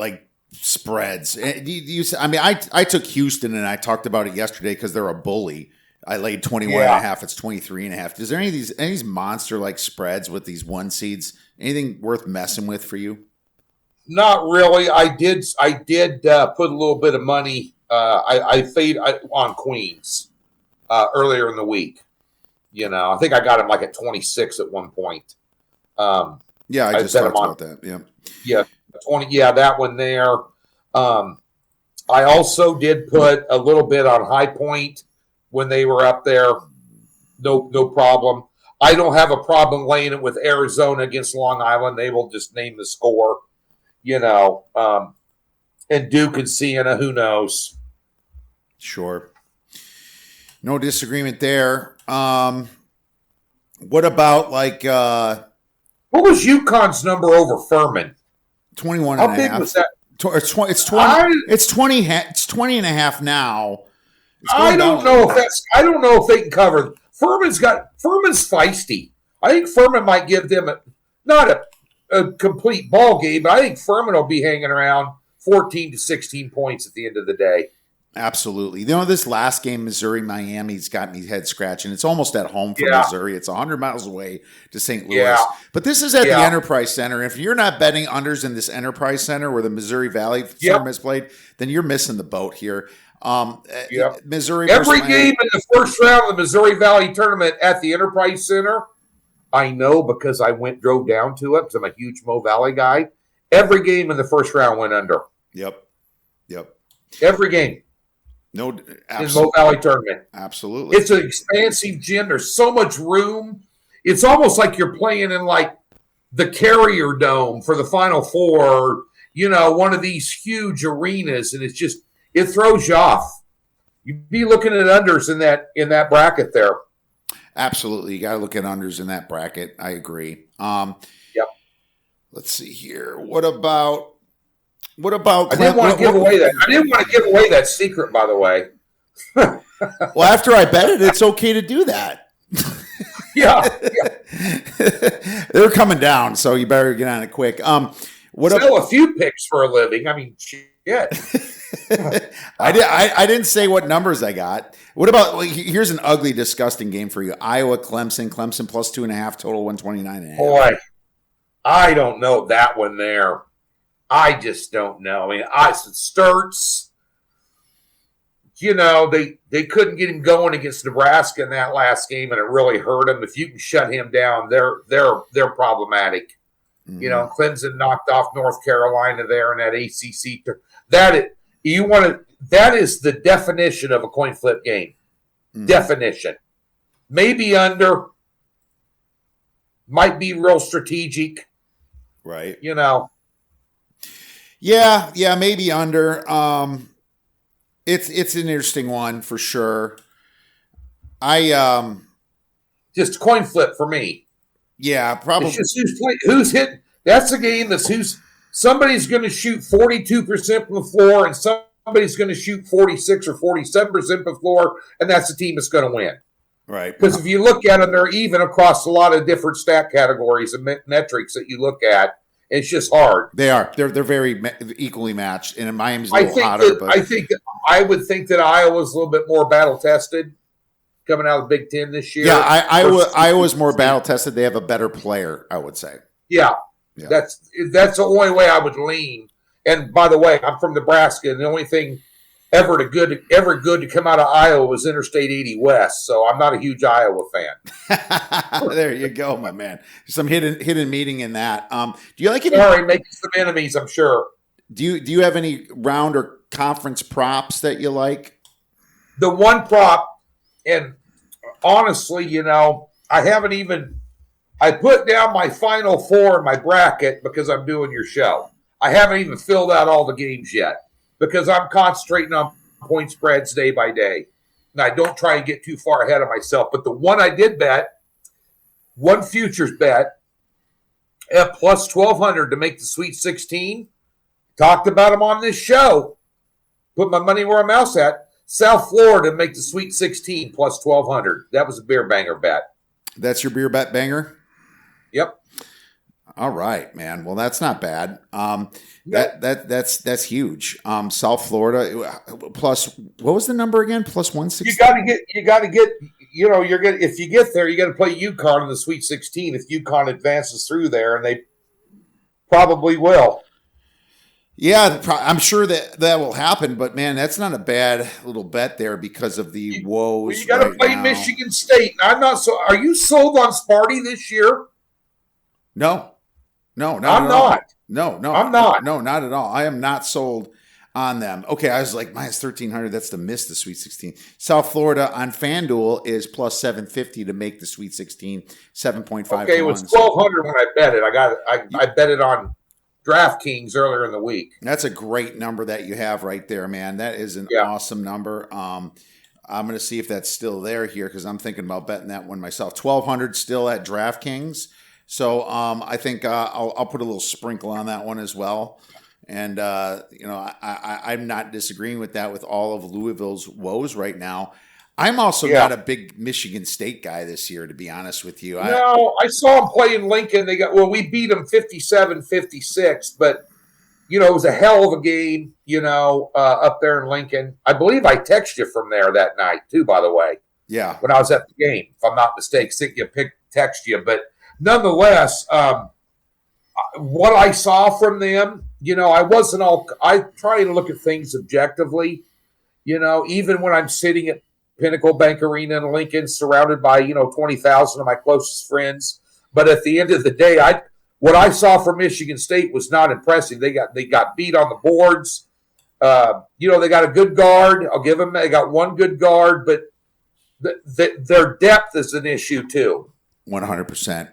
S2: spreads? I took Houston and I talked about it yesterday because they're a bully. I laid 21.5. It's 23.5. Is there any of these monster spreads with these 1 seeds? Anything worth messing with for you?
S3: Not really. I did put a little bit of money. I fade on Queens earlier in the week. I think I got him at 26 at one point.
S2: I just talked about that. Yeah.
S3: 20. Yeah, that one there. I also did put a little bit on High Point when they were up there. No problem. I don't have a problem laying it with Arizona against Long Island. They will just name the score, and Duke and Siena, who knows?
S2: Sure. No disagreement there. What about
S3: what was UConn's number over Furman?
S2: 21
S3: How
S2: and a
S3: big
S2: half.
S3: was that?
S2: It's 20. It's 20 and a half now.
S3: I don't know if they can cover. Furman's feisty. I think Furman might give them a complete ball game, but I think Furman will be hanging around 14 to 16 points at the end of the day.
S2: Absolutely. You know, this last game, Missouri-Miami's got me head scratching. It's almost at home for Missouri. It's 100 miles away to St. Louis.
S3: Yeah.
S2: But this is at the Enterprise Center. If you're not betting unders in this Enterprise Center where the Missouri Valley firm has played, then you're missing the boat here. Missouri.
S3: Every game in the first round of the Missouri Valley tournament at the Enterprise Center, I know because I drove down to it because I'm a huge Mo Valley guy. Every game in the first round went under.
S2: Yep.
S3: Every game.
S2: No,
S3: in Mo Valley tournament.
S2: Absolutely.
S3: It's an expansive gym. There's so much room. It's almost like you're playing in like the Carrier Dome for the Final Four, or, you know, one of these huge arenas, and it throws you off. You'd be looking at unders in that bracket there.
S2: Absolutely. You got to look at unders in that bracket. I agree. Let's see here. What about
S3: I didn't want to give away that. I didn't want to give away that secret, by the way.
S2: Well, after I bet it, it's okay to do that.
S3: Yeah.
S2: They're coming down, so you better get on it quick.
S3: Sell a few picks for a living. I mean, shit.
S2: I didn't say what numbers I got. What about, here's an ugly, disgusting game for you. Iowa-Clemson. Clemson plus 2.5, total 129.5.
S3: Boy, I don't know that one there. I just don't know. I mean, Sturts, you know, they couldn't get him going against Nebraska in that last game, and it really hurt him. If you can shut him down, they're problematic. Mm-hmm. You know, Clemson knocked off North Carolina there in that ACC. That is the definition of a coin flip game. Mm-hmm. Definition. Maybe under. Might be real strategic.
S2: Right.
S3: You know.
S2: Yeah, maybe under. It's an interesting one for sure.
S3: Just coin flip for me.
S2: Yeah, probably.
S3: It's just who's hitting. That's a game somebody's going to shoot 42% from the floor, and somebody's going to shoot 46 or 47% from the floor, and that's the team that's going to win.
S2: Right.
S3: Because if you look at them, they're even across a lot of different stat categories and metrics that you look at. It's just hard.
S2: They are. They're very equally matched, and Miami's a little hotter.
S3: I would think that Iowa's a little bit more battle tested coming out of the Big Ten this year.
S2: Yeah, Iowa's more battle tested. They have a better player, I would say.
S3: Yeah. That's the only way I would lean. And by the way, I'm from Nebraska, and the only thing ever good to come out of Iowa was Interstate 80 West. So I'm not a huge Iowa fan.
S2: There you go, my man. Some hidden meaning in that. Do you like any?
S3: Sorry, making some enemies, I'm sure.
S2: Do you have any round or conference props that you like?
S3: The one prop, and honestly, you know, I put down my Final Four in my bracket because I'm doing your show. I haven't even filled out all the games yet because I'm concentrating on point spreads day by day. And I don't try and get too far ahead of myself. But the one I did bet, one futures bet, at plus 1,200 to make the Sweet 16. Talked about them on this show. Put my money where my mouth's at. South Florida to make the Sweet 16 plus 1,200. That was a beer banger bet.
S2: That's your beer bet banger?
S3: Yep.
S2: All right, man. Well, that's not bad. That's huge. South Florida plus, what was the number again? Plus 160.
S3: You got to get. You know, if you get there, you got to play UConn in the Sweet 16. If UConn advances through there, and they probably will.
S2: Yeah, I'm sure that will happen. But man, that's not a bad little bet there because of the woes.
S3: Well, you got to play Michigan State. I'm not so. Are you sold on Sparty this year?
S2: No,
S3: I'm not.
S2: No,
S3: I'm not.
S2: No, not at all. I am not sold on them. Okay, I was like minus 1,300. That's to miss the Sweet 16. South Florida on FanDuel is plus 750 to make the Sweet 16. 7.5.
S3: Okay, it was 1,200 when I bet it. I bet it on DraftKings earlier in the week.
S2: That's a great number that you have right there, man. That is an awesome number. I'm going to see if that's still there here because I'm thinking about betting that one myself. 1,200 still at DraftKings. So I think I'll put a little sprinkle on that one as well. And, I'm not disagreeing with that with all of Louisville's woes right now. I'm also not a big Michigan State guy this year, to be honest with you.
S3: No, I saw them play in Lincoln. We beat them 57-56, but it was a hell of a game, up there in Lincoln. I believe I texted you from there that night too, by the way.
S2: Yeah.
S3: When I was at the game, if I'm not mistaken, text you. But nonetheless, what I saw from them, I try to look at things objectively, even when I'm sitting at Pinnacle Bank Arena in Lincoln, surrounded by, 20,000 of my closest friends. But at the end of the day, what I saw from Michigan State was not impressive. They got beat on the boards. They got a good guard. I'll give them. They got one good guard, but their depth is an issue too.
S2: 100%.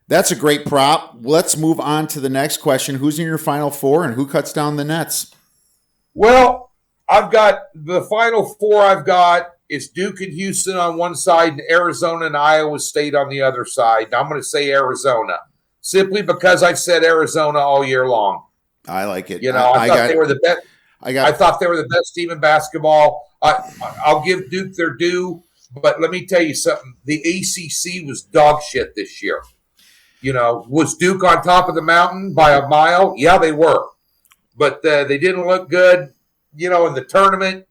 S2: That's a great prop. Let's move on to the next question. Who's in your Final Four and who cuts down the nets?
S3: Well, I've got the Final Four. I've got is Duke and Houston on one side and Arizona and Iowa State on the other side. And I'm going to say Arizona simply because I've said Arizona all year long.
S2: I like it.
S3: I thought they were the best. I thought they were the best team in basketball. I'll give Duke their due, but let me tell you something. The ACC was dog shit this year. Was Duke on top of the mountain by a mile? Yeah, they were. But they didn't look good, in the tournament.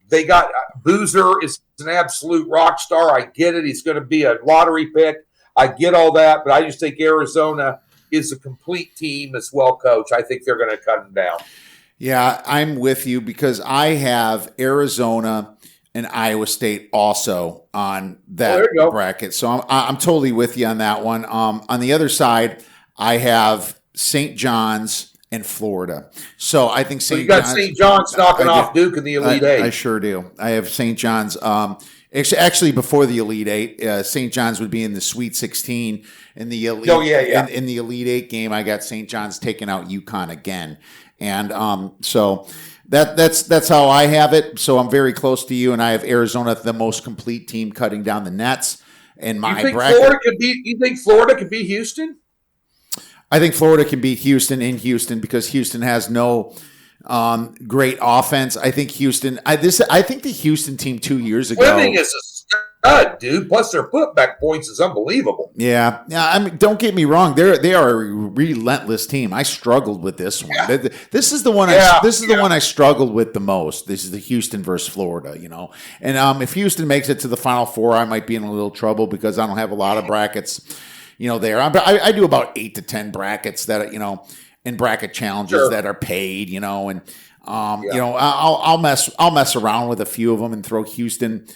S3: They got Boozer is an absolute rock star. I get it. He's going to be a lottery pick. I get all that, but I just think Arizona is a complete team as well coached. I think they're going to cut them down.
S2: Yeah, I'm with you because I have Arizona and Iowa State also on that bracket. So I'm totally with you on that one. On the other side, I have St. John's and Florida. So I think
S3: St. John's. St. John's knocking off Duke in the Elite Eight.
S2: I sure do. I have St. John's. Actually, before the Elite Eight, St. John's would be in the Sweet 16 in the Elite. In the Elite Eight game, I got St. John's taking out UConn again, and so that's how I have it. So I'm very close to you, and I have Arizona, the most complete team, cutting down the nets. In my bracket,
S3: you think Florida could beat Houston?
S2: I think Florida can beat Houston in Houston because Houston has no great offense. I think Houston. I think the Houston team 2 years ago.
S3: Swimming is a stud, dude. Plus their putback points is unbelievable.
S2: Yeah. I mean, don't get me wrong. They are a relentless team. I struggled with this one. Yeah. This is the one. The one I struggled with the most. This is the Houston versus Florida. And if Houston makes it to the Final Four, I might be in a little trouble because I don't have a lot of brackets. There. I do about 8 to 10 brackets that in bracket challenges that are paid. I'll mess around with a few of them and throw Houston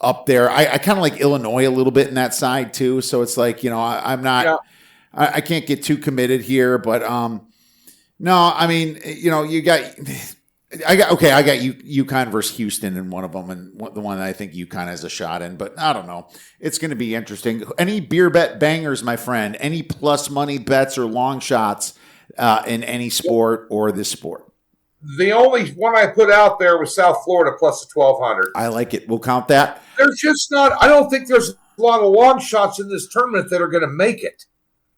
S2: up there. I kind of like Illinois a little bit in that side too. So it's like I'm not. Yeah. I can't get too committed here, but no. I mean, you got. I got UConn versus Houston in one of them, and the one that I think UConn has a shot in. But I don't know. It's going to be interesting. Any beer bet bangers, my friend? Any plus money bets or long shots in any sport or this sport?
S3: The only one I put out there was South Florida plus the 1,200.
S2: I like it. We'll count that.
S3: There's just not. I don't think there's a lot of long shots in this tournament that are going to make it.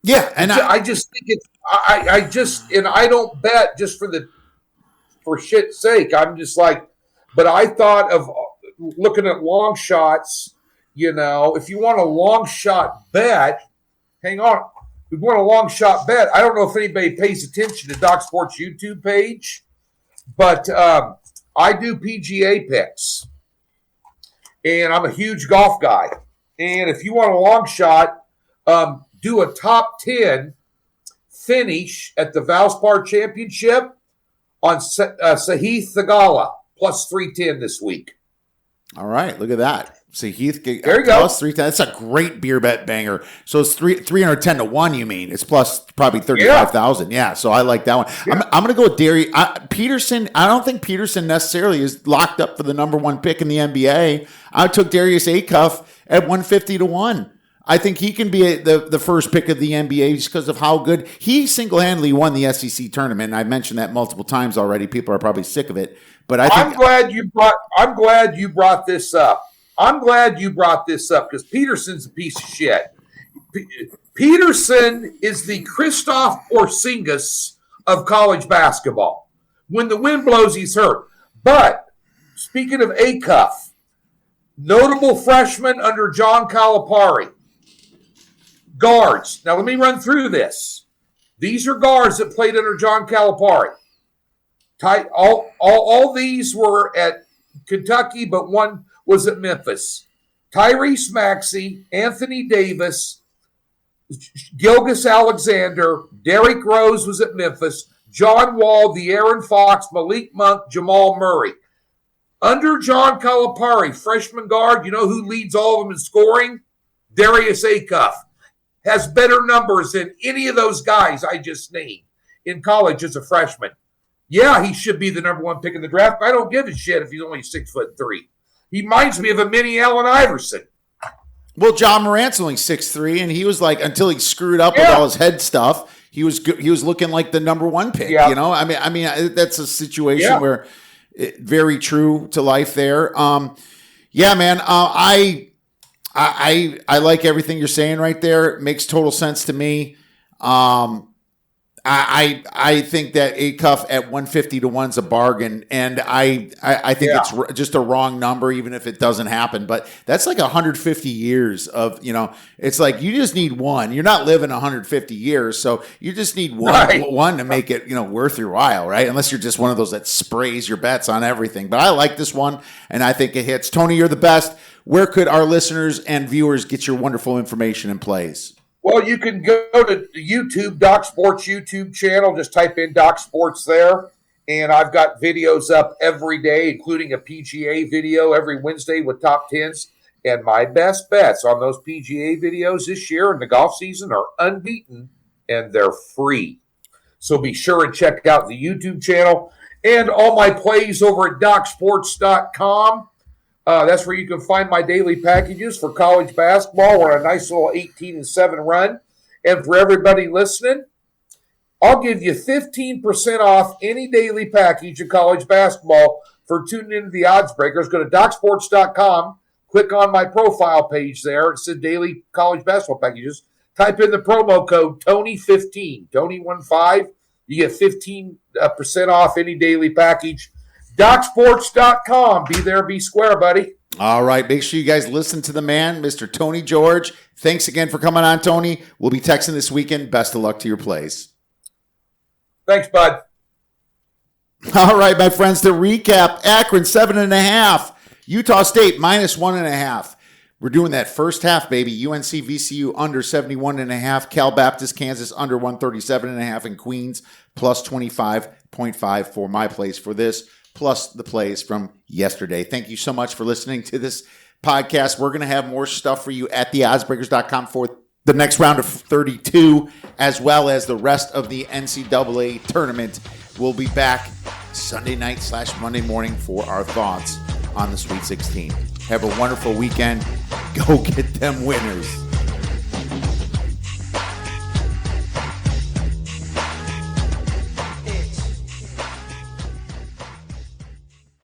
S2: Yeah, and
S3: I just think it's. I don't bet just for shit's sake. I'm just like, but I thought of looking at long shots, if you want a long shot bet, hang on. If you want a long shot bet, I don't know if anybody pays attention to Doc Sports YouTube page, but I do PGA picks, and I'm a huge golf guy. And if you want a long shot, do a top 10 finish at the Valspar Championship on Sahith Theegala, plus 310 this week.
S2: All right, look at that. Sahith
S3: there you go.
S2: Plus 310. That's a great beer bet banger. So it's 310 to 1, you mean. It's plus probably 35,000. Yeah, so I like that one. Yeah. I'm going to go with Darius Peterson. I don't think Peterson necessarily is locked up for the number one pick in the NBA. I took Darius Acuff at 150 to 1. I think he can be the first pick of the NBA just because of how good he single-handedly won the SEC tournament. I've mentioned that multiple times already. People are probably sick of it, but I'm
S3: glad you brought this up. I'm glad you brought this up because Peterson's a piece of shit. Peterson is the Kristaps Porzingis of college basketball. When the wind blows, he's hurt. But speaking of Acuff, Notable freshmen under John Calipari. Guards. Now, let me run through this. These are guards that played under John Calipari. All these were at Kentucky, but one was at Memphis. Tyrese Maxey, Anthony Davis, Gilgeous Alexander, Derrick Rose was at Memphis, John Wall, De'Aaron Fox, Malik Monk, Jamal Murray. Under John Calipari, freshman guard, you know who leads all of them in scoring? Darius Acuff. Has better numbers than any of those guys I just named in college as a freshman. Yeah, he should be the number one pick in the draft, but I don't give a shit if he's only 6'3". He reminds me of a mini Allen Iverson.
S2: Well, John Morant's only 6'3", and he was like, until he screwed up with all his head stuff, he was looking like the number one pick. You know, I mean, that's a situation where very true to life there. Yeah, man. I like everything you're saying right there. It makes total sense to me. I think that Acuff at 150 to 1's a bargain, and I think it's just a wrong number, even if it doesn't happen. But that's like 150 years of, it's like you just need one. You're not living 150 years, so you just need one to make it, worth your while, right? Unless you're just one of those that sprays your bets on everything. But I like this one, and I think it hits. Tony, you're the best. Where could our listeners and viewers get your wonderful information and plays?
S3: Well, you can go to YouTube, Doc Sports YouTube channel. Just type in Doc Sports there. And I've got videos up every day, including a PGA video every Wednesday with top 10s. And my best bets on those PGA videos this year in the golf season are unbeaten, and they're free. So be sure and check out the YouTube channel and all my plays over at DocSports.com. That's where you can find my daily packages for college basketball. We're on a nice little 18-7 run. And for everybody listening, I'll give you 15% off any daily package of college basketball for tuning into the Odds Breakers. Go to DocSports.com, click on my profile page there. It says daily college basketball packages. Type in the promo code TONY15, TONY15. You get 15% off any daily package. DocSports.com. Be there, be square, buddy.
S2: All right. Make sure you guys listen to the man, Mr. Tony George. Thanks again for coming on, Tony. We'll be texting this weekend. Best of luck to your plays.
S3: Thanks, bud.
S2: All right, my friends, to recap, Akron 7.5, Utah State -1.5. We're doing that first half, baby. UNC VCU under 71.5, Cal Baptist Kansas under 137.5, and Queens plus 25.5 for my plays for this, plus the plays from yesterday. Thank you so much for listening to this podcast. We're going to have more stuff for you at theoddsbreakers.com for the next round of 32, as well as the rest of the NCAA tournament. We'll be back Sunday night / Monday morning for our thoughts on the Sweet 16. Have a wonderful weekend. Go get them winners.